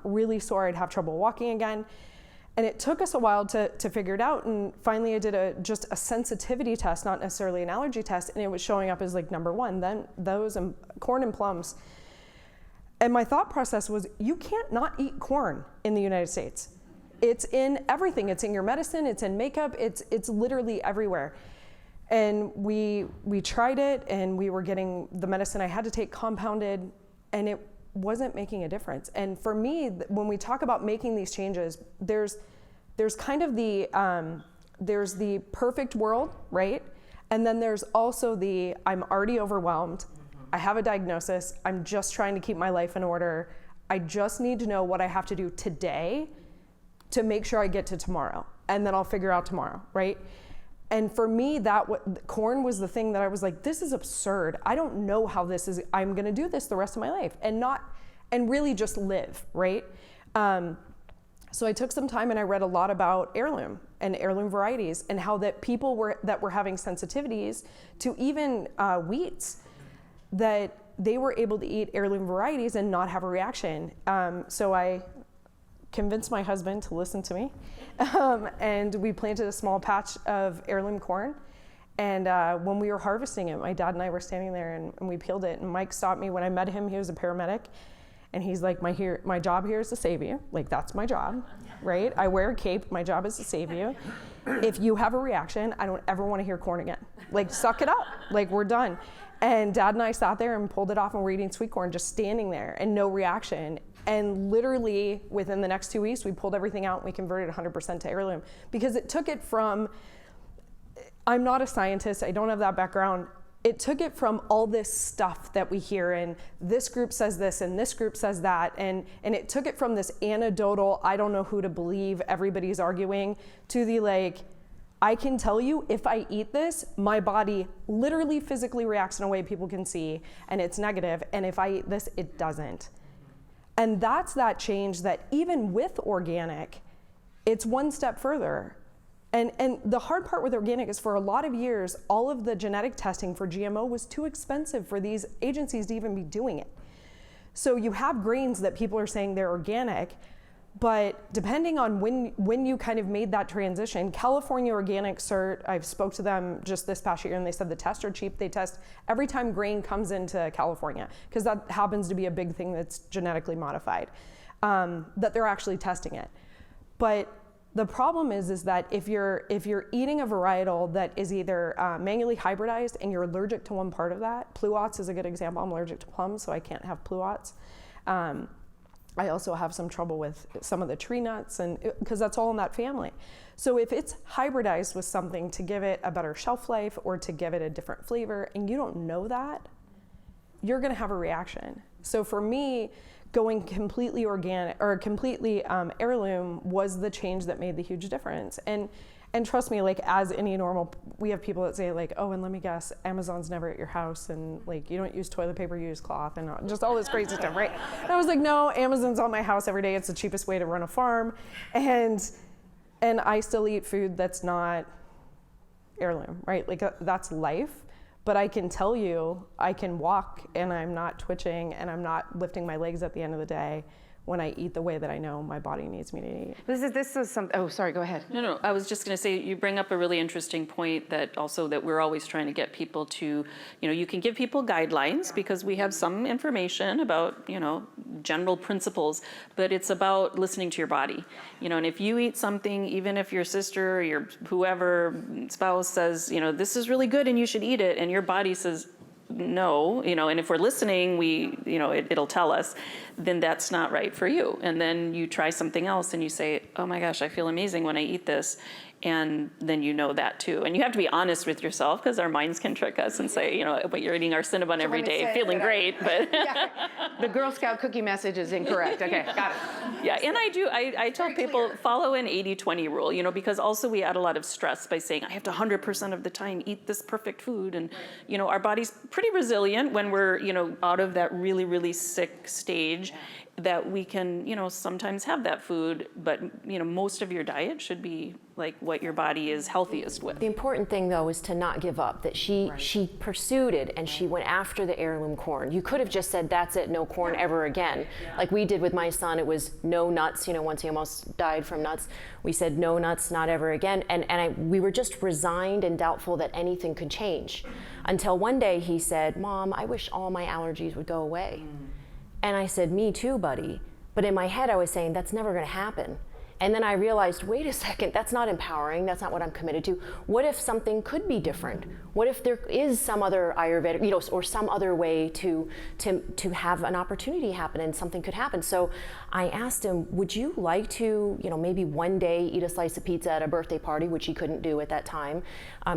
really sore. I'd have trouble walking again. And it took us a while to figure it out. And finally I did just a sensitivity test, not necessarily an allergy test. And it was showing up as like number 1, then those corn and plums. And my thought process was, you can't not eat corn in the United States. It's in everything. It's in your medicine, it's in makeup, it's literally everywhere. And we tried it, and we were getting the medicine I had to take compounded, and it wasn't making a difference. And for me, when we talk about making these changes, there's kind of there's the perfect world, right? And then there's also I'm already overwhelmed. I have a diagnosis. I'm just trying to keep my life in order. I just need to know what I have to do today to make sure I get to tomorrow, and then I'll figure out tomorrow, right? And for me, corn was the thing that I was like, this is absurd. I don't know how I'm gonna do this the rest of my life and really just live, right? So I took some time and I read a lot about heirloom and heirloom varieties, and how that people that were having sensitivities to even wheats, that they were able to eat heirloom varieties and not have a reaction. So I convinced my husband to listen to me, and we planted a small patch of heirloom corn. And when we were harvesting it, my dad and I were standing there, and we peeled it, and Mike stopped me. When I met him, he was a paramedic, and he's like, my job here is to save you. Like, that's my job, right? I wear a cape, my job is to save you. If you have a reaction, I don't ever want to hear corn again. Like, suck it up, like, we're done. And Dad and I sat there and pulled it off, and we're eating sweet corn, just standing there, and no reaction. And literally within the next 2 weeks, we pulled everything out and we converted 100% to heirloom, because it took it from, I'm not a scientist, I don't have that background. It took it from all this stuff that we hear, and this group says this and this group says that, and it took it from this anecdotal, I don't know who to believe, everybody's arguing, to the like, I can tell you if I eat this, my body literally physically reacts in a way people can see, and it's negative, and if I eat this, it doesn't. And that's that change that even with organic, it's one step further. And the hard part with organic is, for a lot of years, all of the genetic testing for GMO was too expensive for these agencies to even be doing it. So you have grains that people are saying they're organic, but depending on when you kind of made that transition, California Organic Cert, I've spoke to them just this past year, and they said the tests are cheap. They test every time grain comes into California, because that happens to be a big thing that's genetically modified, that they're actually testing it. But the problem is that if you're eating a varietal that is either manually hybridized and you're allergic to one part of that, pluots is a good example. I'm allergic to plums, so I can't have pluots. I also have some trouble with some of the tree nuts, and because that's all in that family. So if it's hybridized with something to give it a better shelf life or to give it a different flavor, and you don't know that, you're gonna have a reaction. So for me, going completely organic or completely heirloom was the change that made the huge difference. And trust me, like, as any normal, we have people that say like, oh, and let me guess, Amazon's never at your house, and like, you don't use toilet paper, you use cloth, and just all this crazy stuff, right? And I was like, no, Amazon's on my house every day. It's the cheapest way to run a farm. And I still eat food that's not heirloom, right? Like, that's life. But I can tell you, I can walk and I'm not twitching and I'm not lifting my legs at the end of the day when I eat the way that I know my body needs me to eat. This is something, oh, sorry, go ahead. No, I was just going to say, you bring up a really interesting point that we're always trying to get people to, you can give people guidelines because we have some information about, general principles, but it's about listening to your body. And if you eat something, even if your sister or your whoever spouse says, this is really good and you should eat it, and your body says, no, and if we're listening, it'll tell us, then that's not right for you. And then you try something else and you say, oh my gosh, I feel amazing when I eat this. And then you know that too. And you have to be honest with yourself, because our minds can trick us and say, but you're eating our Cinnabon every let me day, say feeling that great, but. The Girl Scout cookie message is incorrect. Okay, got it. Yeah, and I tell people, follow an 80-20 rule, because also we add a lot of stress by saying, I have to 100% of the time eat this perfect food. And, our body's pretty resilient when we're, out of that really, really sick stage, that we can, sometimes have that food, but, most of your diet should be like what your body is healthiest with. The important thing, though, is to not give up, that she pursued it and she went after the heirloom corn. You could have just said, that's it, no corn ever again. Like we did with my son, it was no nuts, once he almost died from nuts, we said no nuts, not ever again. And we were just resigned and doubtful that anything could change. Until one day he said, Mom, I wish all my allergies would go away. And I said, me too, buddy. But in my head I was saying, that's never gonna happen. And then I realized, wait a second, that's not empowering, that's not what I'm committed to. What if something could be different? What if there is some other Ayurvedic, or some other way to have an opportunity happen and something could happen? So I asked him, would you like to, maybe one day eat a slice of pizza at a birthday party, which he couldn't do at that time,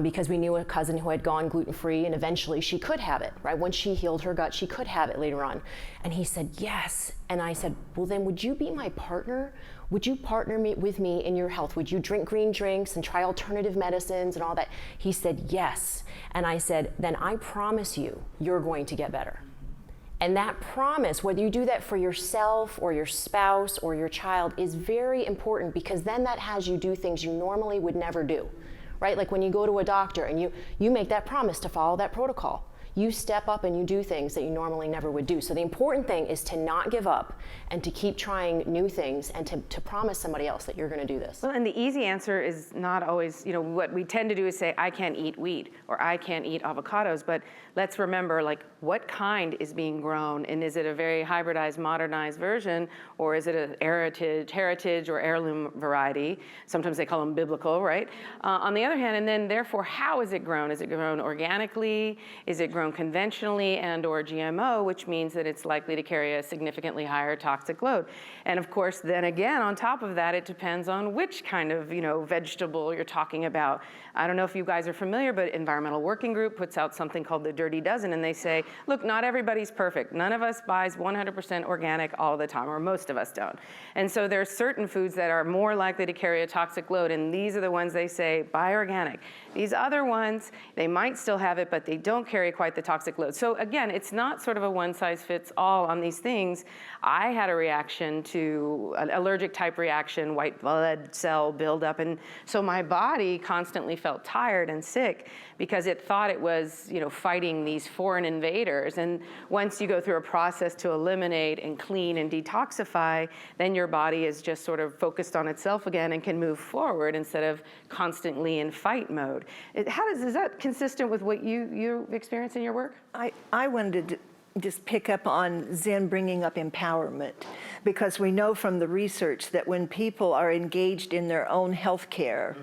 because we knew a cousin who had gone gluten-free, and eventually she could have it, right? Once she healed her gut, she could have it later on. And he said, yes. And I said, well, then would you be my partner? Would you partner with me in your health? Would you drink green drinks and try alternative medicines and all that? He said, yes. And I said, then I promise you, you're going to get better. And that promise, whether you do that for yourself or your spouse or your child, is very important, because then that has you do things you normally would never do, right? Like when you go to a doctor and you make that promise to follow that protocol. You step up and you do things that you normally never would do. So the important thing is to not give up and to keep trying new things and to promise somebody else that you're going to do this. Well, and the easy answer is not always, what we tend to do is say, I can't eat wheat or I can't eat avocados. But let's remember, what kind is being grown? And is it a very hybridized, modernized version, or is it a heritage or heirloom variety? Sometimes they call them biblical, right? On the other hand, and then therefore, how is it grown? Is it grown organically? Is it grown conventionally and or GMO, which means that it's likely to carry a significantly higher toxic load. And of course, then again, on top of that, it depends on which kind of, vegetable you're talking about. I don't know if you guys are familiar, but Environmental Working Group puts out something called the Dirty Dozen, and they say, look, not everybody's perfect. None of us buys 100% organic all the time, or most of us don't. And so there are certain foods that are more likely to carry a toxic load, and these are the ones they say, buy organic. These other ones, they might still have it, but they don't carry quite the toxic load. So again, it's not sort of a one-size-fits-all on these things. I had a reaction to an allergic type reaction, white blood cell buildup, and so my body constantly felt tired and sick because it thought it was, fighting these foreign invaders. And once you go through a process to eliminate and clean and detoxify, then your body is just sort of focused on itself again and can move forward instead of constantly in fight mode. Is that consistent with what you experience in your work? I wanted to just pick up on Zen bringing up empowerment, because we know from the research that when people are engaged in their own health care,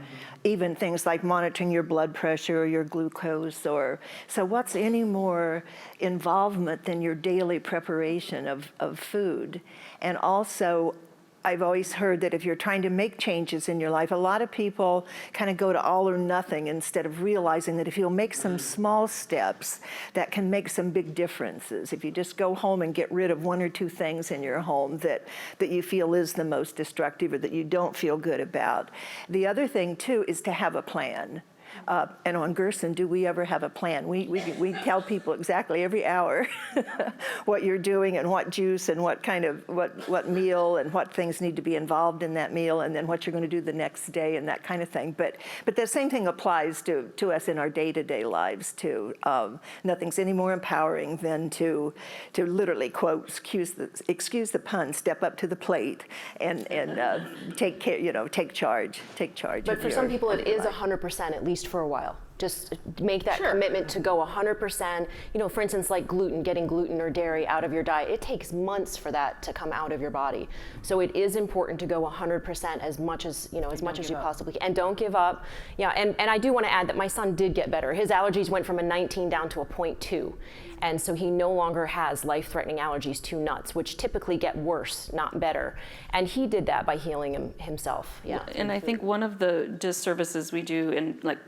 even things like monitoring your blood pressure or your glucose, so what's any more involvement than your daily preparation of food? And also, I've always heard that if you're trying to make changes in your life, a lot of people kind of go to all or nothing instead of realizing that if you'll make some small steps, that can make some big differences. If you just go home and get rid of one or two things in your home that you feel is the most destructive or that you don't feel good about. The other thing, too, is to have a plan. And on Gerson, do we ever have a plan? We tell people exactly every hour what you're doing and what juice and what kind of, what meal and what things need to be involved in that meal, and then what you're going to do the next day and that kind of thing. But the same thing applies to us in our day-to-day lives too. Nothing's any more empowering than to literally, quote, excuse the pun, step up to the plate and take care, take charge. But for some people, it is 100%, at least for a while. just make that commitment to go 100%. You know, for instance, like gluten, getting gluten or dairy out of your diet, it takes months for that to come out of your body. So it is important to go 100% as much as, you know, as much as you possibly can. And don't give up. Yeah, and I do want to add that my son did get better. His allergies went from a 19 down to a 0.2. And so he no longer has life-threatening allergies to nuts, which typically get worse, not better. And he did that by healing himself. Yeah. And I think one of the disservices we do in like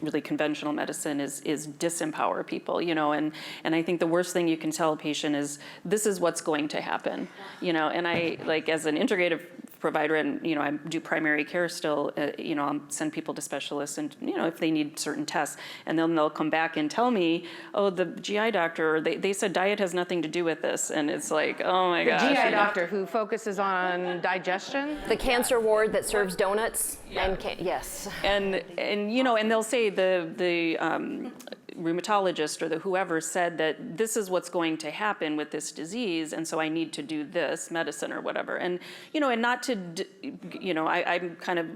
really conventional medicine is disempower people, you know, and I think the worst thing you can tell a patient is this is what's going to happen, you know, and I, like, as an integrative provider, and, you know, I do primary care still, you know, I'll send people to specialists, and, you know, if they need certain tests, and then they'll come back and tell me, oh, the GI doctor, they said diet has nothing to do with this, and it's like, oh my gosh. The GI you know? doctor who focuses on digestion? The cancer ward that serves donuts, and yes. And you know, and they'll say the rheumatologist or the whoever said that this is what's going to happen with this disease, and so I need to do this medicine or whatever. And, you know, and not to, you know, I'm kind of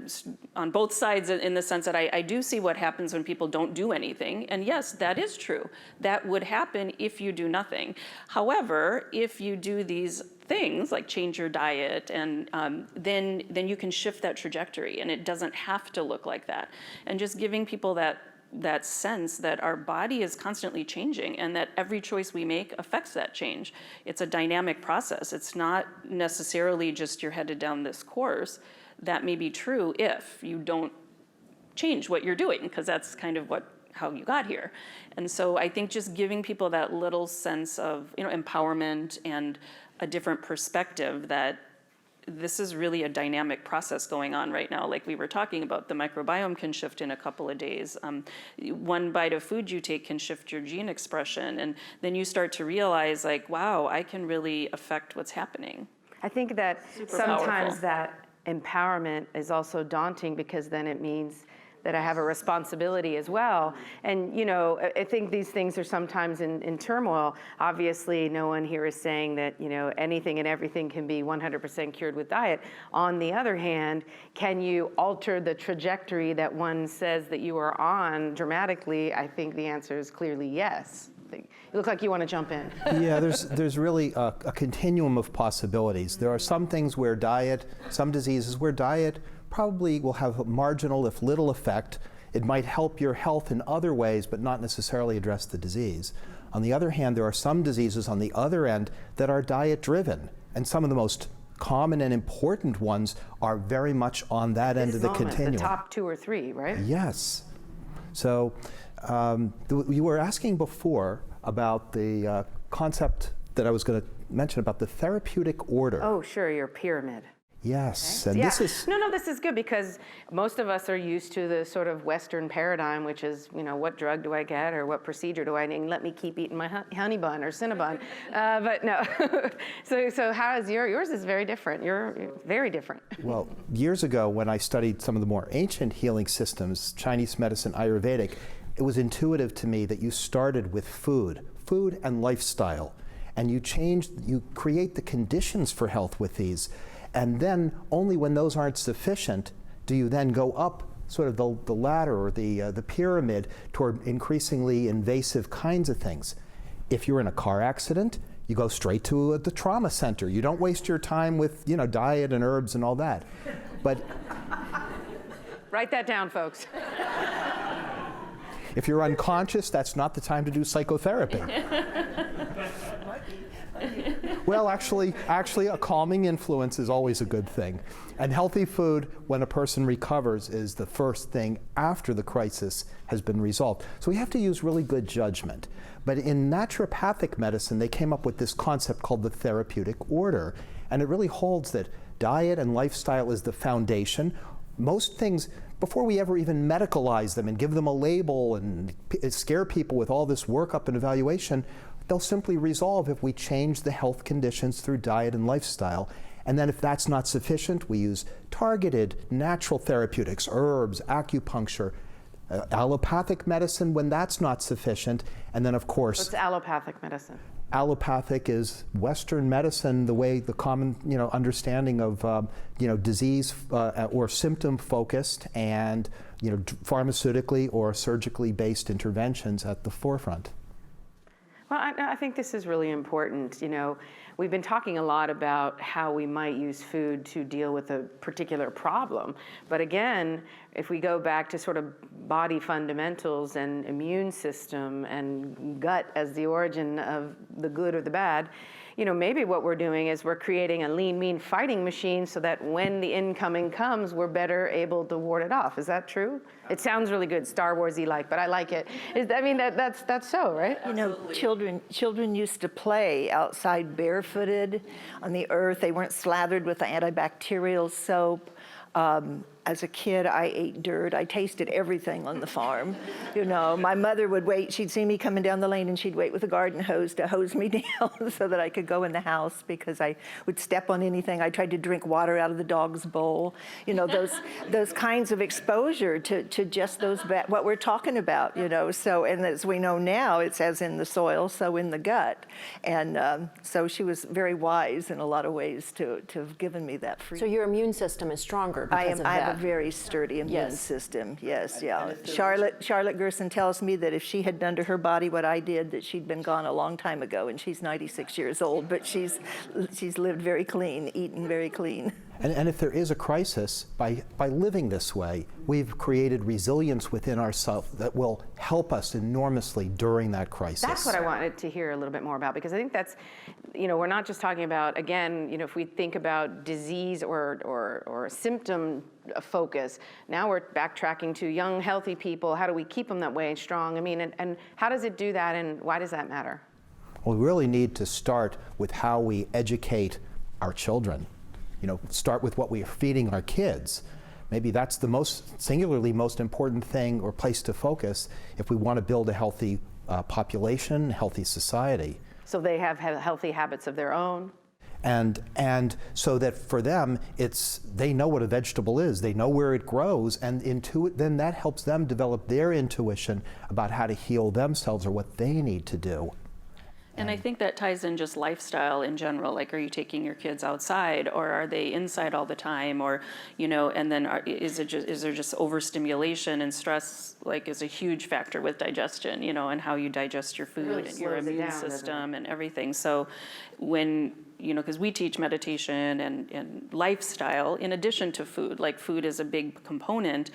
on both sides in the sense that I do see what happens when people don't do anything. And yes, that is true. That would happen if you do nothing. However, if you do these things like change your diet, and then you can shift that trajectory, and it doesn't have to look like that. And just giving people that sense that our body is constantly changing, and that every choice we make affects that change. It's a dynamic process. It's not necessarily just you're headed down this course. That may be true if you don't change what you're doing, because that's kind of how you got here. And so I think just giving people that little sense of, you know, empowerment and a different perspective that this is really a dynamic process going on right now. Like we were talking about, the microbiome can shift in a couple of days. One bite of food you take can shift your gene expression. And then you start to realize, like, wow, I can really affect what's happening. I think that Super sometimes powerful. that empowerment is also daunting, because then it means that I have a responsibility as well. And, you know, I think these things are sometimes in turmoil. Obviously, no one here is saying that, you know, anything and everything can be 100% cured with diet. On the other hand, can you alter the trajectory that one says that you are on dramatically? I think the answer is clearly yes. You look like you want to jump in. Yeah, there's really a continuum of possibilities. There are some things where diet, some diseases where diet probably will have a marginal, if little, effect. It might help your health in other ways, but not necessarily address the disease. On the other hand, there are some diseases on the other end that are diet-driven, and some of the most common and important ones are very much on that end of the continuum. The top 2 or 3, right? Yes. So you were asking before about the concept that I was going to mention about the therapeutic order. Oh, sure, your pyramid. Yes, Okay. and Yeah. this is... No, this is good, because most of us are used to the sort of Western paradigm, which is, you know, what drug do I get, or what procedure do I need, and let me keep eating my honey bun or Cinnabon. But no. so how is yours is very different. You're very different. Well, years ago when I studied some of the more ancient healing systems, Chinese medicine, Ayurvedic, it was intuitive to me that you started with food and lifestyle, and you create the conditions for health with these. And then only when those aren't sufficient do you then go up sort of the ladder or the pyramid toward increasingly invasive kinds of things. If you're in a car accident, you go straight to the trauma center. You don't waste your time with, you know, diet and herbs and all that. But Write that down, folks. if you're unconscious, that's not the time to do psychotherapy. Well, actually, a calming influence is always a good thing. And healthy food, when a person recovers, is the first thing after the crisis has been resolved. So we have to use really good judgment. But in naturopathic medicine, they came up with this concept called the therapeutic order. And it really holds that diet and lifestyle is the foundation. Most things, before we ever even medicalize them and give them a label and scare people with all this workup and evaluation, they'll simply resolve if we change the health conditions through diet and lifestyle. And then if that's not sufficient, we use targeted natural therapeutics, herbs, acupuncture, allopathic medicine when that's not sufficient. And then, of course... What's allopathic medicine? allopathic is Western medicine, the way the common understanding of disease or symptom focused, and pharmaceutically or surgically based interventions at the forefront. Well, I think this is really important. We've been talking a lot about how we might use food to deal with a particular problem. But again, if we go back to sort of body fundamentals and immune system and gut as the origin of the good or the bad, maybe what we're doing is we're creating a lean, mean fighting machine so that when the incoming comes, we're better able to ward it off. Is that true? It sounds really good, Star Wars-y like, but I like it. That's so, right? Children used to play outside barefooted on the earth. They weren't slathered with antibacterial soap. As a kid, I ate dirt. I tasted everything on the farm. My mother would wait. She'd see me coming down the lane, and she'd wait with a garden hose to hose me down so that I could go in the house because I would step on anything. I tried to drink water out of the dog's bowl. Those kinds of exposure to just what we're talking about. So, and as we know now, it's as in the soil, so in the gut. And so she was very wise in a lot of ways to have given me that freedom. So your immune system is stronger because of that. I have a very sturdy immune system. Yes, yeah. Charlotte Gerson tells me that if she had done to her body what I did, that she'd been gone a long time ago, and she's 96 years old, but she's lived very clean, eaten very clean. And if there is a crisis, by living this way, we've created resilience within ourselves that will help us enormously during that crisis. That's what I wanted to hear a little bit more about, because I think that's, we're not just talking about, again, if we think about disease or symptom focus, now we're backtracking to young, healthy people. How do we keep them that way and strong? And how does it do that, and why does that matter? Well, we really need to start with how we educate our children. Start with what we are feeding our kids. Maybe that's the singularly most important thing or place to focus if we want to build a healthy population, healthy society. So they have healthy habits of their own. And so that for them, they know what a vegetable is, they know where it grows, and then that helps them develop their intuition about how to heal themselves or what they need to do. And I think that ties in just lifestyle in general. Like, are you taking your kids outside, or are they inside all the time, or and then is there just overstimulation, and stress is a huge factor with digestion, and how you digest your food really and your immune system and everything. So when because we teach meditation and lifestyle in addition to food. Like, food is a big component.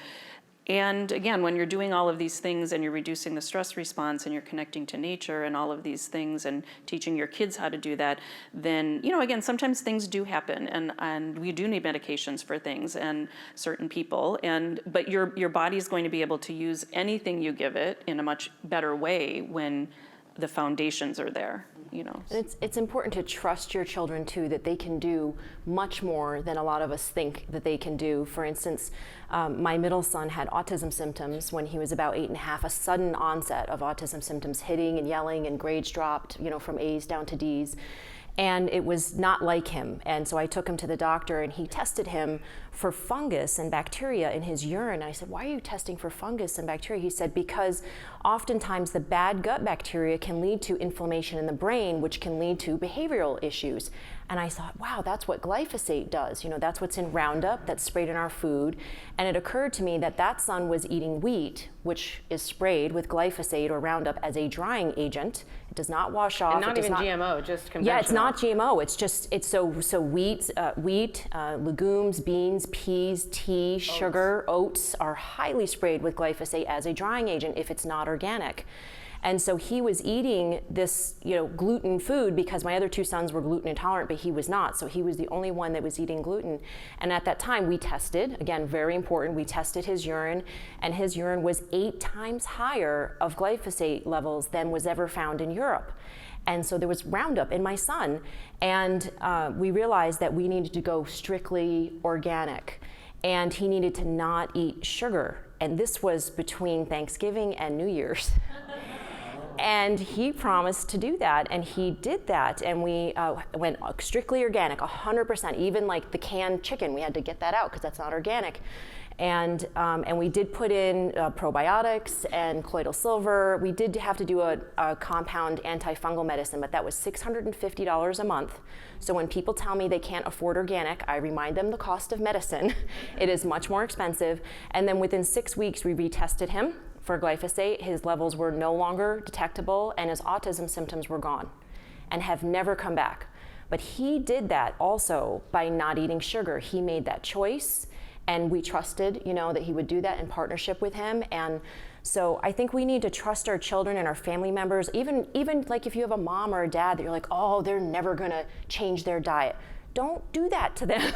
And again, when you're doing all of these things and you're reducing the stress response and you're connecting to nature and all of these things and teaching your kids how to do that, then, again, sometimes things do happen, and we do need medications for things and certain people. But your body is going to be able to use anything you give it in a much better way when the foundations are there. It's important to trust your children too, that they can do much more than a lot of us think that they can do. For instance, my middle son had autism symptoms when he was about 8.5, a sudden onset of autism symptoms, hitting and yelling, and grades dropped, from A's down to D's. And it was not like him. And so I took him to the doctor, and he tested him for fungus and bacteria in his urine. And I said, why are you testing for fungus and bacteria? He said, because oftentimes the bad gut bacteria can lead to inflammation in the brain, which can lead to behavioral issues. And I thought, wow, that's what glyphosate does. That's what's in Roundup that's sprayed in our food. And it occurred to me that son was eating wheat, which is sprayed with glyphosate or Roundup as a drying agent. It does not wash off. And not even GMO, just conventional. Yeah, it's not GMO. It's so wheat, legumes, beans, peas, tea, sugar, oats are highly sprayed with glyphosate as a drying agent if it's not organic. And so he was eating this, gluten food because my other two sons were gluten intolerant, but he was not. So he was the only one that was eating gluten. And at that time we tested, again, very important, we tested his urine, and his urine was 8 times higher of glyphosate levels than was ever found in Europe. And so there was Roundup in my son. And we realized that we needed to go strictly organic. And he needed to not eat sugar. And this was between Thanksgiving and New Year's. And he promised to do that, and he did that, and we went strictly organic, 100%, even like the canned chicken, we had to get that out because that's not organic. And we did put in probiotics and colloidal silver. We did have to do a compound antifungal medicine, but that was $650 a month. So when people tell me they can't afford organic, I remind them the cost of medicine. It is much more expensive. And then within 6 weeks, we retested him for glyphosate. His levels were no longer detectable, and his autism symptoms were gone and have never come back. But he did that also by not eating sugar. He made that choice. And we trusted, that he would do that in partnership with him. And so I think we need to trust our children and our family members, even like if you have a mom or a dad that you're like, oh, they're never gonna change their diet. Don't do that to them.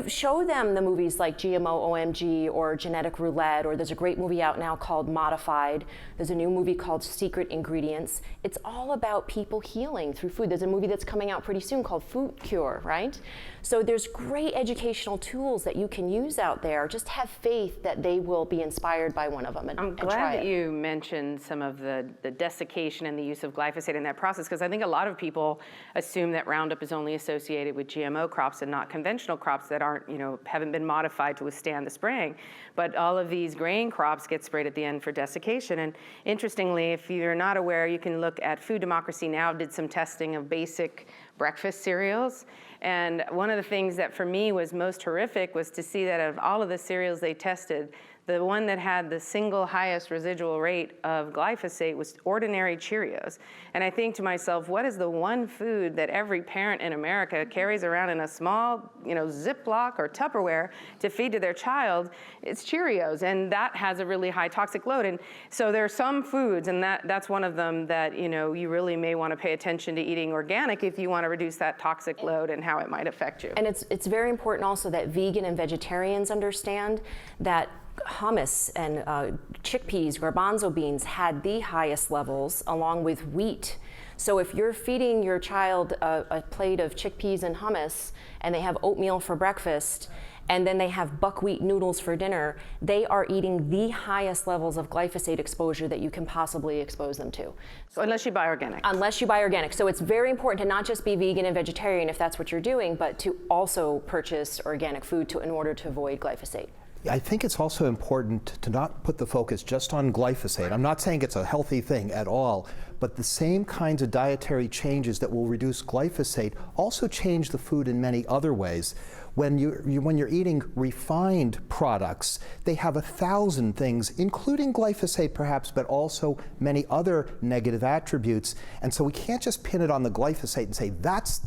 Show them the movies like GMO OMG or Genetic Roulette, or there's a great movie out now called Modified. There's a new movie called Secret Ingredients. It's all about people healing through food. There's a movie that's coming out pretty soon called Food Cure, right? So there's great educational tools that you can use out there. Just have faith that they will be inspired by one of them and I'm try glad that it. you mentioned some of the desiccation and the use of glyphosate in that process, because I think a lot of people assume that Roundup is only associated with GMO crops and not conventional crops that aren't, haven't been modified to withstand the spraying. But all of these grain crops get sprayed at the end for desiccation. And interestingly, if you're not aware, you can look at Food Democracy Now! Did some testing of basic breakfast cereals. And one of the things that for me was most horrific was to see that of all of the cereals they tested, the one that had the single highest residual rate of glyphosate was ordinary Cheerios. And I think to myself, what is the one food that every parent in America carries around in a small, Ziploc or Tupperware to feed to their child? It's Cheerios, and that has a really high toxic load. And so there are some foods, and that's one of them that, you really may want to pay attention to eating organic if you want to reduce that toxic load and how it might affect you. And it's very important also that vegan and vegetarians understand that hummus and chickpeas, garbanzo beans had the highest levels along with wheat. So if you're feeding your child a plate of chickpeas and hummus and they have oatmeal for breakfast and then they have buckwheat noodles for dinner, they are eating the highest levels of glyphosate exposure that you can possibly expose them to. So unless you buy organic. Unless you buy organic. So it's very important to not just be vegan and vegetarian if that's what you're doing, but to also purchase organic food in order to avoid glyphosate. I think it's also important to not put the focus just on glyphosate. I'm not saying it's a healthy thing at all, but the same kinds of dietary changes that will reduce glyphosate also change the food in many other ways. When you're eating refined products, they have 1,000 things, including glyphosate perhaps, but also many other negative attributes. And so we can't just pin it on the glyphosate and say that's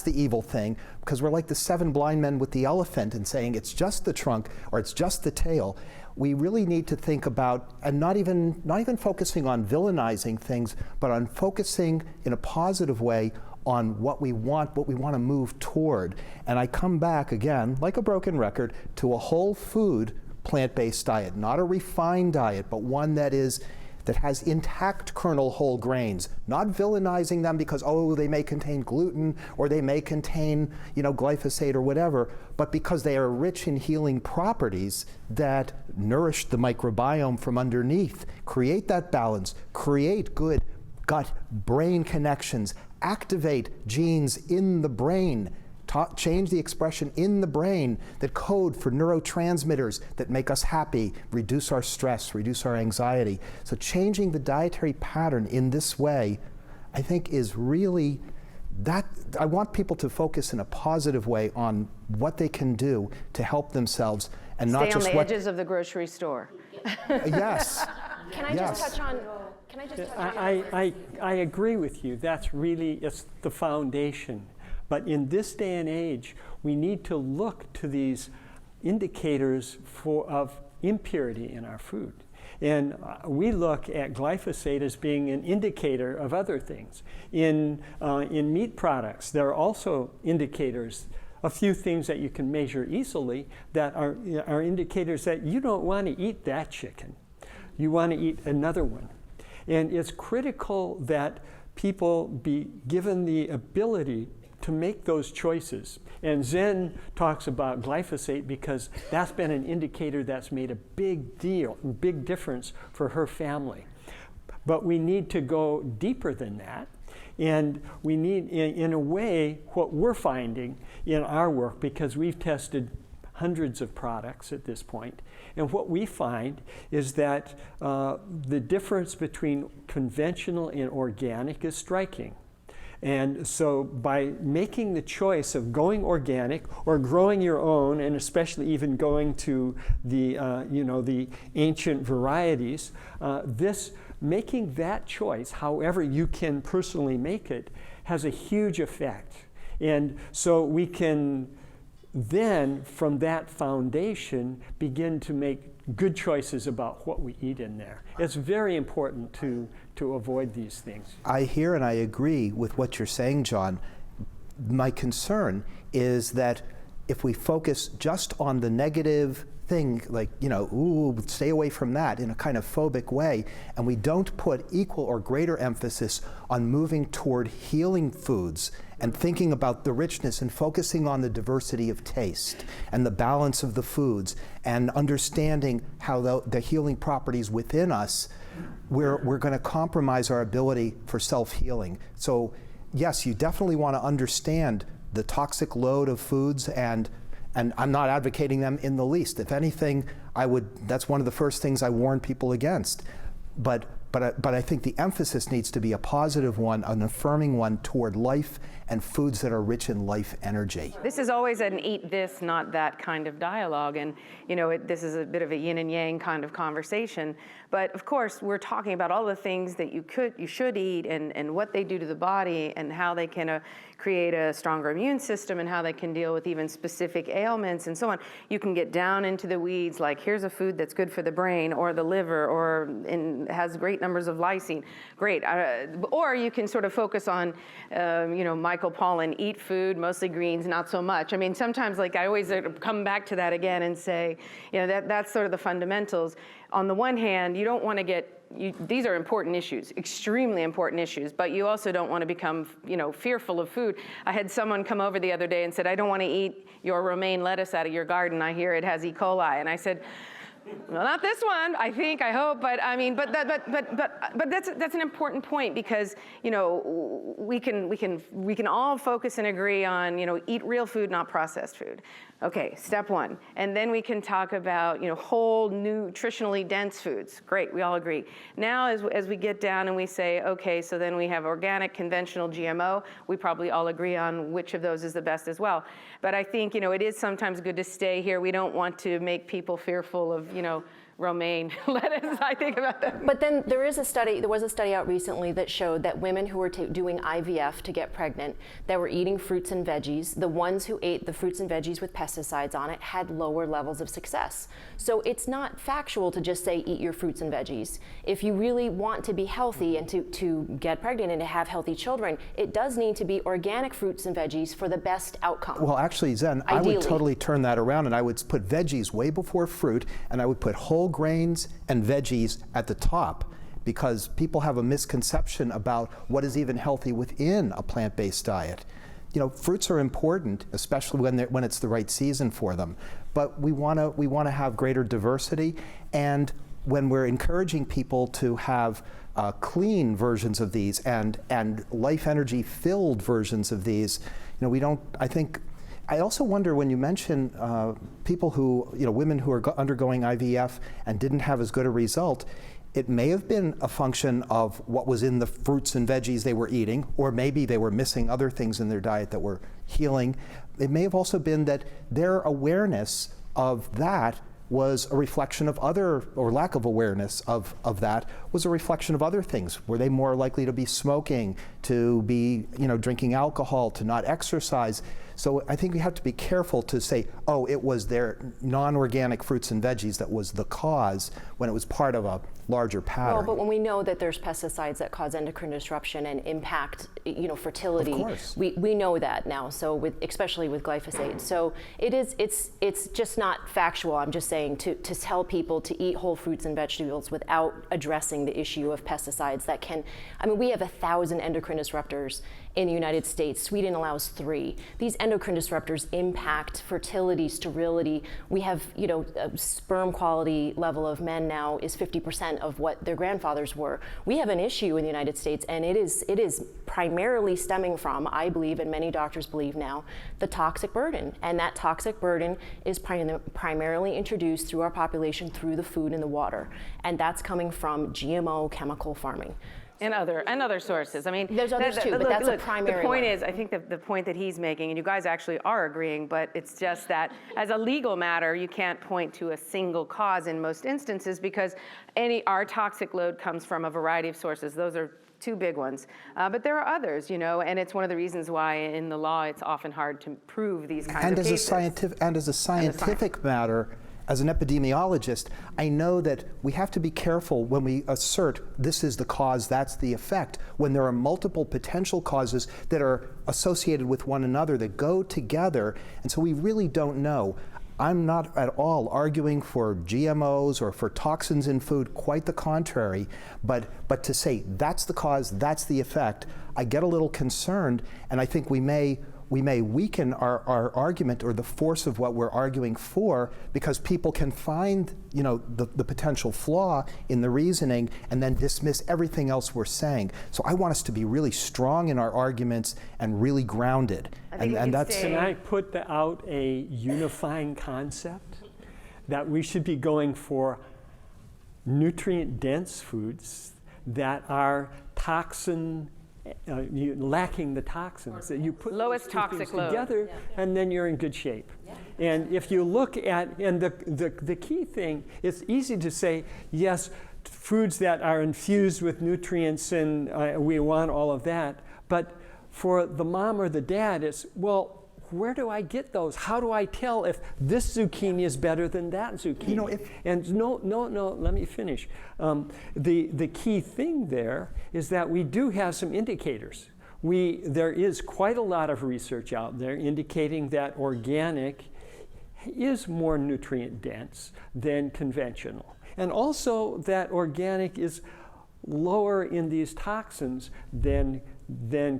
the evil thing, because we're like the 7 blind men with the elephant and saying it's just the trunk or it's just the tail. We really need to think about, and not even focusing on villainizing things, but on focusing in a positive way on what we want to move toward. And I come back again, like a broken record, to a whole food plant-based diet, not a refined diet, but one that has intact kernel whole grains, not villainizing them because, they may contain gluten or they may contain, glyphosate or whatever, but because they are rich in healing properties that nourish the microbiome from underneath, create that balance, create good gut-brain connections, activate genes in the brain, change the expression in the brain that code for neurotransmitters that make us happy, reduce our stress, reduce our anxiety. So changing the dietary pattern in this way, I think is really I want people to focus in a positive way on what they can do to help themselves and not just stay on the edges of the grocery store. Yes. Can I just touch on? I agree with you. That's really, it's the foundation. But in this day and age, we need to look to these indicators of impurity in our food. And we look at glyphosate as being an indicator of other things. In meat products, there are also indicators, a few things that you can measure easily that are indicators that you don't want to eat that chicken. You want to eat another one. And it's critical that people be given the ability to make those choices. And Zen talks about glyphosate because that's been an indicator that's made a big difference for her family. But we need to go deeper than that. And we need, in a way, what we're finding in our work, because we've tested hundreds of products at this point. And what we find is that the difference between conventional and organic is striking. And so by making the choice of going organic or growing your own, and especially even going to the, the ancient varieties, making that choice, however you can personally make it, has a huge effect. And so we can then, from that foundation, begin to make good choices about what we eat in there. It's very important to avoid these things. I hear and I agree with what you're saying, John. My concern is that if we focus just on the negative thing, like, ooh, stay away from that in a kind of phobic way, and we don't put equal or greater emphasis on moving toward healing foods and thinking about the richness and focusing on the diversity of taste and the balance of the foods and understanding how the healing properties within us, we're going to compromise our ability for self-healing. So yes, you definitely want to understand the toxic load of foods, and I'm not advocating them in the least. If anything, that's one of the first things I warn people against. But I think the emphasis needs to be a positive one, an affirming one toward life and foods that are rich in life energy. This is always an eat this, not that kind of dialogue. And, this is a bit of a yin and yang kind of conversation. But of course, we're talking about all the things that you should eat and what they do to the body and how they can create a stronger immune system and how they can deal with even specific ailments and so on. You can get down into the weeds, like here's a food that's good for the brain or the liver or has great numbers of lysine. Great. Or you can sort of focus on, Michael Pollan, eat food, mostly greens, not so much. I mean, sometimes I always come back to that again and say, that's sort of the fundamentals. On the one hand, you don't want to these are important issues, extremely important issues, but you also don't want to become, fearful of food. I had someone come over the other day and said, I don't want to eat your romaine lettuce out of your garden. I hear it has E. coli. And I said, well, not this one, I hope, but I mean, but that's an important point because, we can all focus and agree on, eat real food, not processed food. Okay, step one. And then we can talk about, whole nutritionally dense foods. Great, we all agree. Now, as we get down and we say, okay, so then we have organic, conventional, GMO, we probably all agree on which of those is the best as well. But I think, it is sometimes good to stay here. We don't want to make people fearful of, romaine lettuce, I think about that. But then there was a study out recently that showed that women who were doing IVF to get pregnant, that were eating fruits and veggies, the ones who ate the fruits and veggies with pesticides on it had lower levels of success. So it's not factual to just say eat your fruits and veggies. If you really want to be healthy and to get pregnant and to have healthy children, it does need to be organic fruits and veggies for the best outcome. Well, actually, Zen, Ideally. I would totally turn that around and I would put veggies way before fruit, and I would put whole grains and veggies at the top, because people have a misconception about what is even healthy within a plant-based diet. Fruits are important, especially when it's the right season for them. But we want to have greater diversity, and when we're encouraging people to have clean versions of these and life energy filled versions of these, we don't. I also wonder when you mention people who, women who are undergoing IVF and didn't have as good a result, it may have been a function of what was in the fruits and veggies they were eating, or maybe they were missing other things in their diet that were healing. It may have also been that their awareness of that was a reflection of other, or lack of awareness of that was a reflection of other things. Were they more likely to be smoking, to be, drinking alcohol, to not exercise? So I think we have to be careful to say, oh, it was their non-organic fruits and veggies that was the cause, when it was part of a larger pattern. Well, but when we know that there's pesticides that cause endocrine disruption and impact, fertility, of course. we know that now. So especially with glyphosate, so it's just not factual. I'm just saying to tell people to eat whole fruits and vegetables without addressing the issue of pesticides that can. I mean, we have 1,000 endocrine disruptors in the United States. Sweden allows 3. These endocrine disruptors impact fertility, sterility. We have, a sperm quality level of men now is 50% 90% of what their grandfathers were. We have an issue in the United States, and it is primarily stemming from, I believe, and many doctors believe now, the toxic burden. And that toxic burden is primarily introduced through our population through the food and the water. And that's coming from GMO chemical farming. And other sources. I mean, there's others too, but that's a primary The point one. is, I think the point that he's making, and you guys actually are agreeing, but it's just that as a legal matter, you can't point to a single cause in most instances because our toxic load comes from a variety of sources. Those are two big ones. But there are others, and it's one of the reasons why in the law it's often hard to prove these kinds of cases. As a scientific matter, as an epidemiologist, I know that we have to be careful when we assert this is the cause, that's the effect, when there are multiple potential causes that are associated with one another that go together, and so we really don't know. I'm not at all arguing for GMOs or for toxins in food, quite the contrary, but to say that's the cause, that's the effect, I get a little concerned, and I think we may weaken our argument or the force of what we're arguing for because people can find, the potential flaw in the reasoning and then dismiss everything else we're saying. So I want us to be really strong in our arguments and really grounded. And that's. Can I put out a unifying concept that we should be going for nutrient-dense foods that are lacking the toxins, that you put lowest those two toxic things load together, and then you're in good shape. And if you look at, and the key thing, it's easy to say, yes, foods that are infused with nutrients, and we want all of that, but for the mom or the dad, it's, well, where do I get those? How do I tell if this zucchini is better than that zucchini? No, let me finish. The key thing there is that we do have some indicators. There is quite a lot of research out there indicating that organic is more nutrient dense than conventional. And also that organic is lower in these toxins than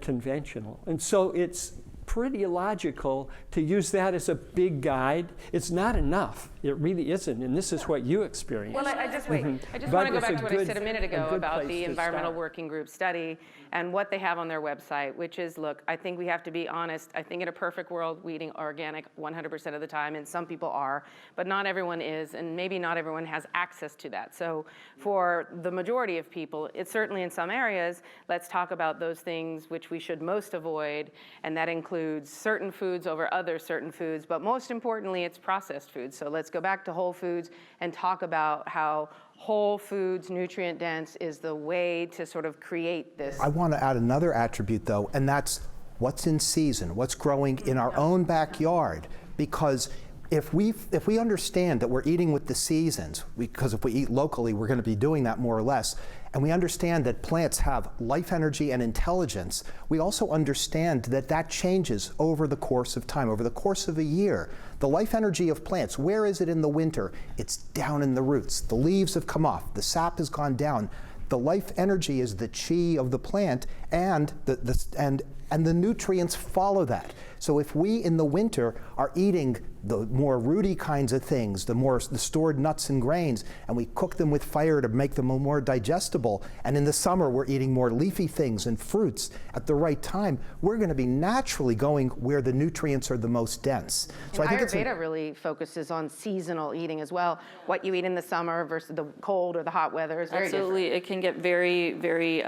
conventional. And so it's pretty logical to use that as a big guide. It's not enough. It really isn't, and this is what you experience. Well, I just want to go back to what I said a minute ago about the Environmental Working Group study and what they have on their website, which is, look, I think we have to be honest. I think in a perfect world, we're eating organic 100% of the time, and some people are, but not everyone is, and maybe not everyone has access to that. So for the majority of people, it's certainly in some areas, let's talk about those things which we should most avoid, and that includes certain foods over other certain foods, but most importantly, it's processed foods. So let's go back to whole foods and talk about how whole foods, nutrient dense, is the way to sort of create this. I want to add another attribute though, and that's what's in season, what's growing in our own backyard. Because if we understand that we're eating with the seasons, because if we eat locally, we're going to be doing that more or less, and we understand that plants have life energy and intelligence, we also understand that that changes over the course of time, over the course of a year. The life energy of plants, where is it in the winter? It's down in the roots. The leaves have come off. The sap has gone down. The life energy is the chi of the plant, and the nutrients follow that. So if we in the winter are eating the more rooty kinds of things, the stored nuts and grains, and we cook them with fire to make them more digestible, and in the summer we're eating more leafy things and fruits at the right time, we're going to be naturally going where the nutrients are the most dense. So and I think Ayurveda really focuses on seasonal eating as well. What you eat in the summer versus the cold or the hot weather is very Absolutely, different. it can get very, very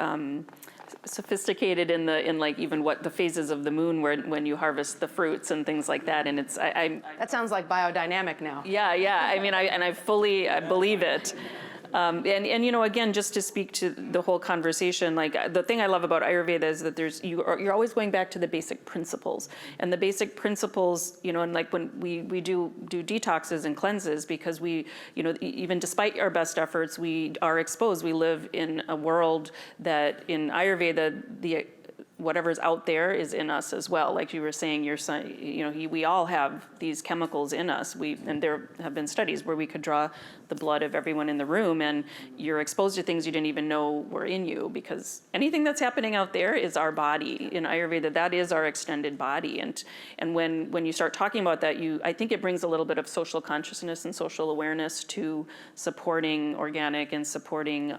sophisticated in like even what the phases of the moon when you harvest the fruits and things like that, and it's That sounds like biodynamic now. yeah. I mean, I fully believe it. And again, just to speak to the whole conversation, like the thing I love about Ayurveda is that you're always going back to the basic principles, and the basic principles, and like when we do detoxes and cleanses, because we, even despite our best efforts, we are exposed. We live in a world that in Ayurveda, whatever's out there is in us as well. Like you were saying, your son, we all have these chemicals in us. And there have been studies where we could draw the blood of everyone in the room, and you're exposed to things you didn't even know were in you, because anything that's happening out there is our body. In Ayurveda, that is our extended body. And when you start talking about that, I think it brings a little bit of social consciousness and social awareness to supporting organic and supporting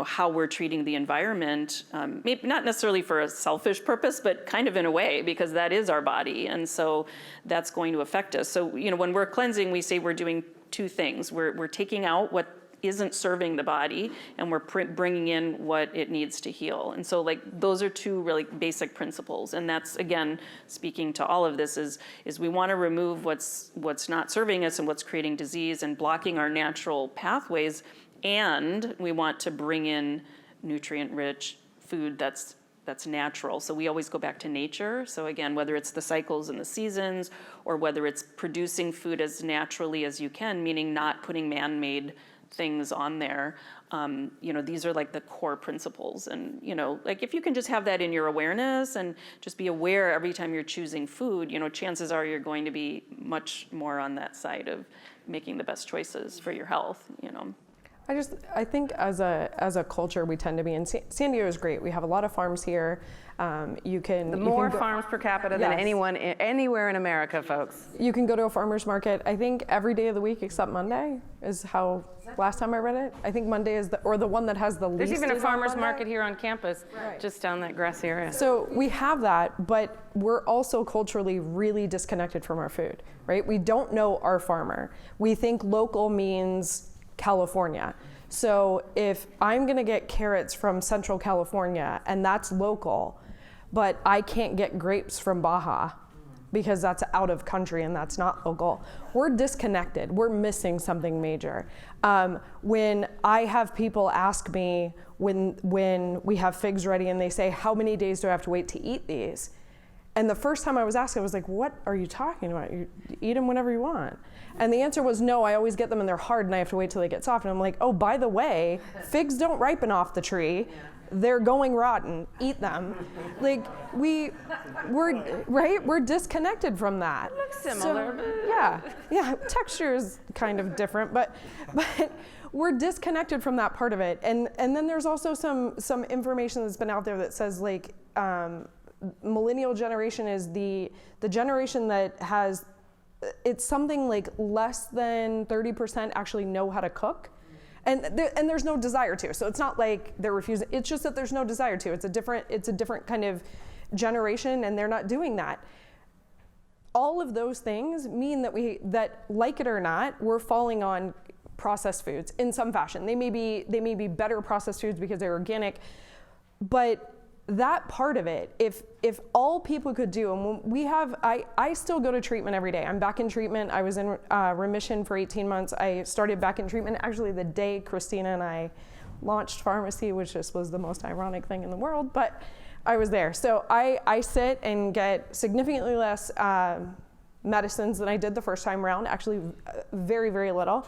how we're treating the environment, maybe not necessarily for a selfish purpose, but kind of in a way, because that is our body. And so that's going to affect us. So, when we're cleansing, we say we're doing two things. We're taking out what isn't serving the body, and we're bringing in what it needs to heal. And so those are two really basic principles. And that's, again, speaking to all of this is we want to remove what's not serving us and what's creating disease and blocking our natural pathways. And we want to bring in nutrient-rich food that's natural. So we always go back to nature. So again, whether it's the cycles and the seasons, or whether it's producing food as naturally as you can, meaning not putting man-made things on there, these are the core principles. And if you can just have that in your awareness and just be aware every time you're choosing food, chances are you're going to be much more on that side of making the best choices for your health. I think as a culture we tend to be, and San Diego is great. We have a lot of farms here. More farms per capita than anyone anywhere in America, folks. You can go to a farmer's market. I think every day of the week except Monday is how last time I read it. I think Monday is the one that has the least. There's even a farmer's market here on campus, just down that grassy area. So we have that, but we're also culturally really disconnected from our food, right? We don't know our farmer. We think local means California. So if I'm gonna get carrots from Central California and that's local, but I can't get grapes from Baja because that's out of country and that's not local, we're disconnected. We're missing something major. When I have people ask me when we have figs ready and they say, how many days do I have to wait to eat these? And the first time I was asked, I was like, what are you talking about? You eat them whenever you want. And the answer was no, I always get them and they're hard and I have to wait till they get soft. And I'm like, oh, by the way, figs don't ripen off the tree. They're going rotten. Eat them. We're disconnected from that. It looks similar. So, yeah. Texture is kind of different, but we're disconnected from that part of it. And then there's also some information that's been out there that says millennial generation is the generation that has, it's something like less than 30% actually know how to cook. And there's no desire to. So it's not like they're refusing. It's just that there's no desire to. It's a different kind of generation, and they're not doing that. All of those things mean that like it or not, we're falling on processed foods in some fashion. They may be better processed foods because they're organic, but that part of it, if all people could do, and I still go to treatment every day. I'm back in treatment. I was in remission for 18 months. I started back in treatment actually the day Christina and I launched pharmacy, which just was the most ironic thing in the world, but I was there. So I sit and get significantly less medicines than I did the first time around, actually very, very little.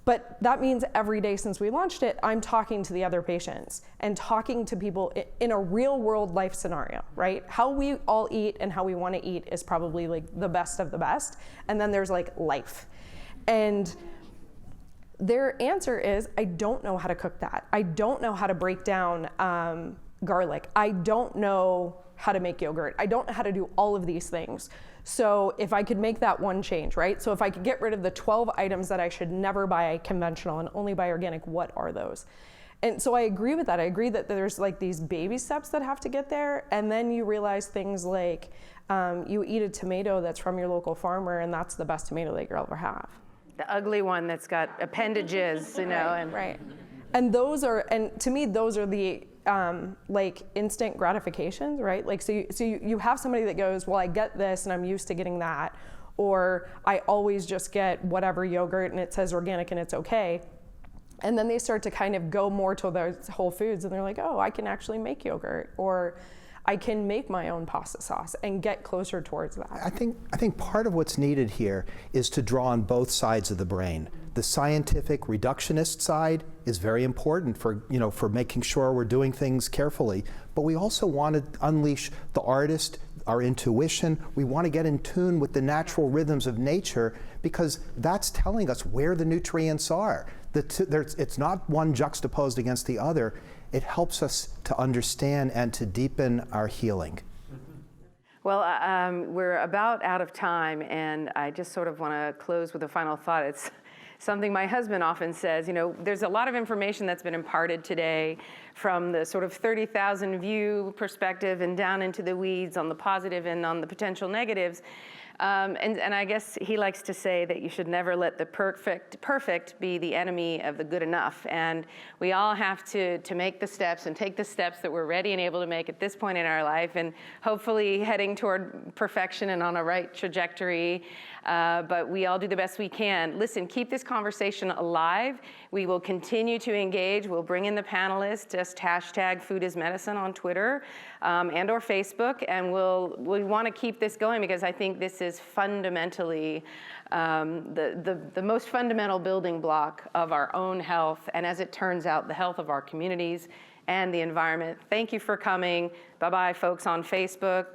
But that means every day since we launched it, I'm talking to the other patients and talking to people in a real world life scenario, right? How we all eat and how we want to eat is probably the best of the best. And then there's life. And their answer is, I don't know how to cook that. I don't know how to break down garlic. I don't know how to make yogurt. I don't know how to do all of these things. So if I could make that one change, right? So if I could get rid of the 12 items that I should never buy conventional and only buy organic, what are those? And so I agree with that. I agree that there's these baby steps that have to get there. And then you realize things like you eat a tomato that's from your local farmer and that's the best tomato that you'll ever have. The ugly one that's got appendages, Right. And to me, those are the instant gratifications, right? So you have somebody that goes, well, I get this and I'm used to getting that, or I always just get whatever yogurt and it says organic and it's okay. And then they start to kind of go more to those whole foods and they're like, oh, I can actually make yogurt, or I can make my own pasta sauce and get closer towards that. I think part of what's needed here is to draw on both sides of the brain. The scientific reductionist side is very important for, for making sure we're doing things carefully. But we also want to unleash the artist, our intuition. We want to get in tune with the natural rhythms of nature, because that's telling us where the nutrients are. It's not one juxtaposed against the other. It helps us to understand and to deepen our healing. Well, we're about out of time, and I just sort of want to close with a final thought. It's something my husband often says, there's a lot of information that's been imparted today from the sort of 30,000 view perspective and down into the weeds on the positive and on the potential negatives. And I guess he likes to say that you should never let the perfect be the enemy of the good enough. And we all have to make the steps and take the steps that we're ready and able to make at this point in our life, and hopefully heading toward perfection and on a right trajectory. But we all do the best we can. Listen, keep this conversation alive. We will continue to engage. We'll bring in the panelists. Just hashtag Food is Medicine on Twitter and or Facebook. And we want to keep this going, because I think this is fundamentally the most fundamental building block of our own health. And as it turns out, the health of our communities and the environment. Thank you for coming. Bye-bye, folks on Facebook.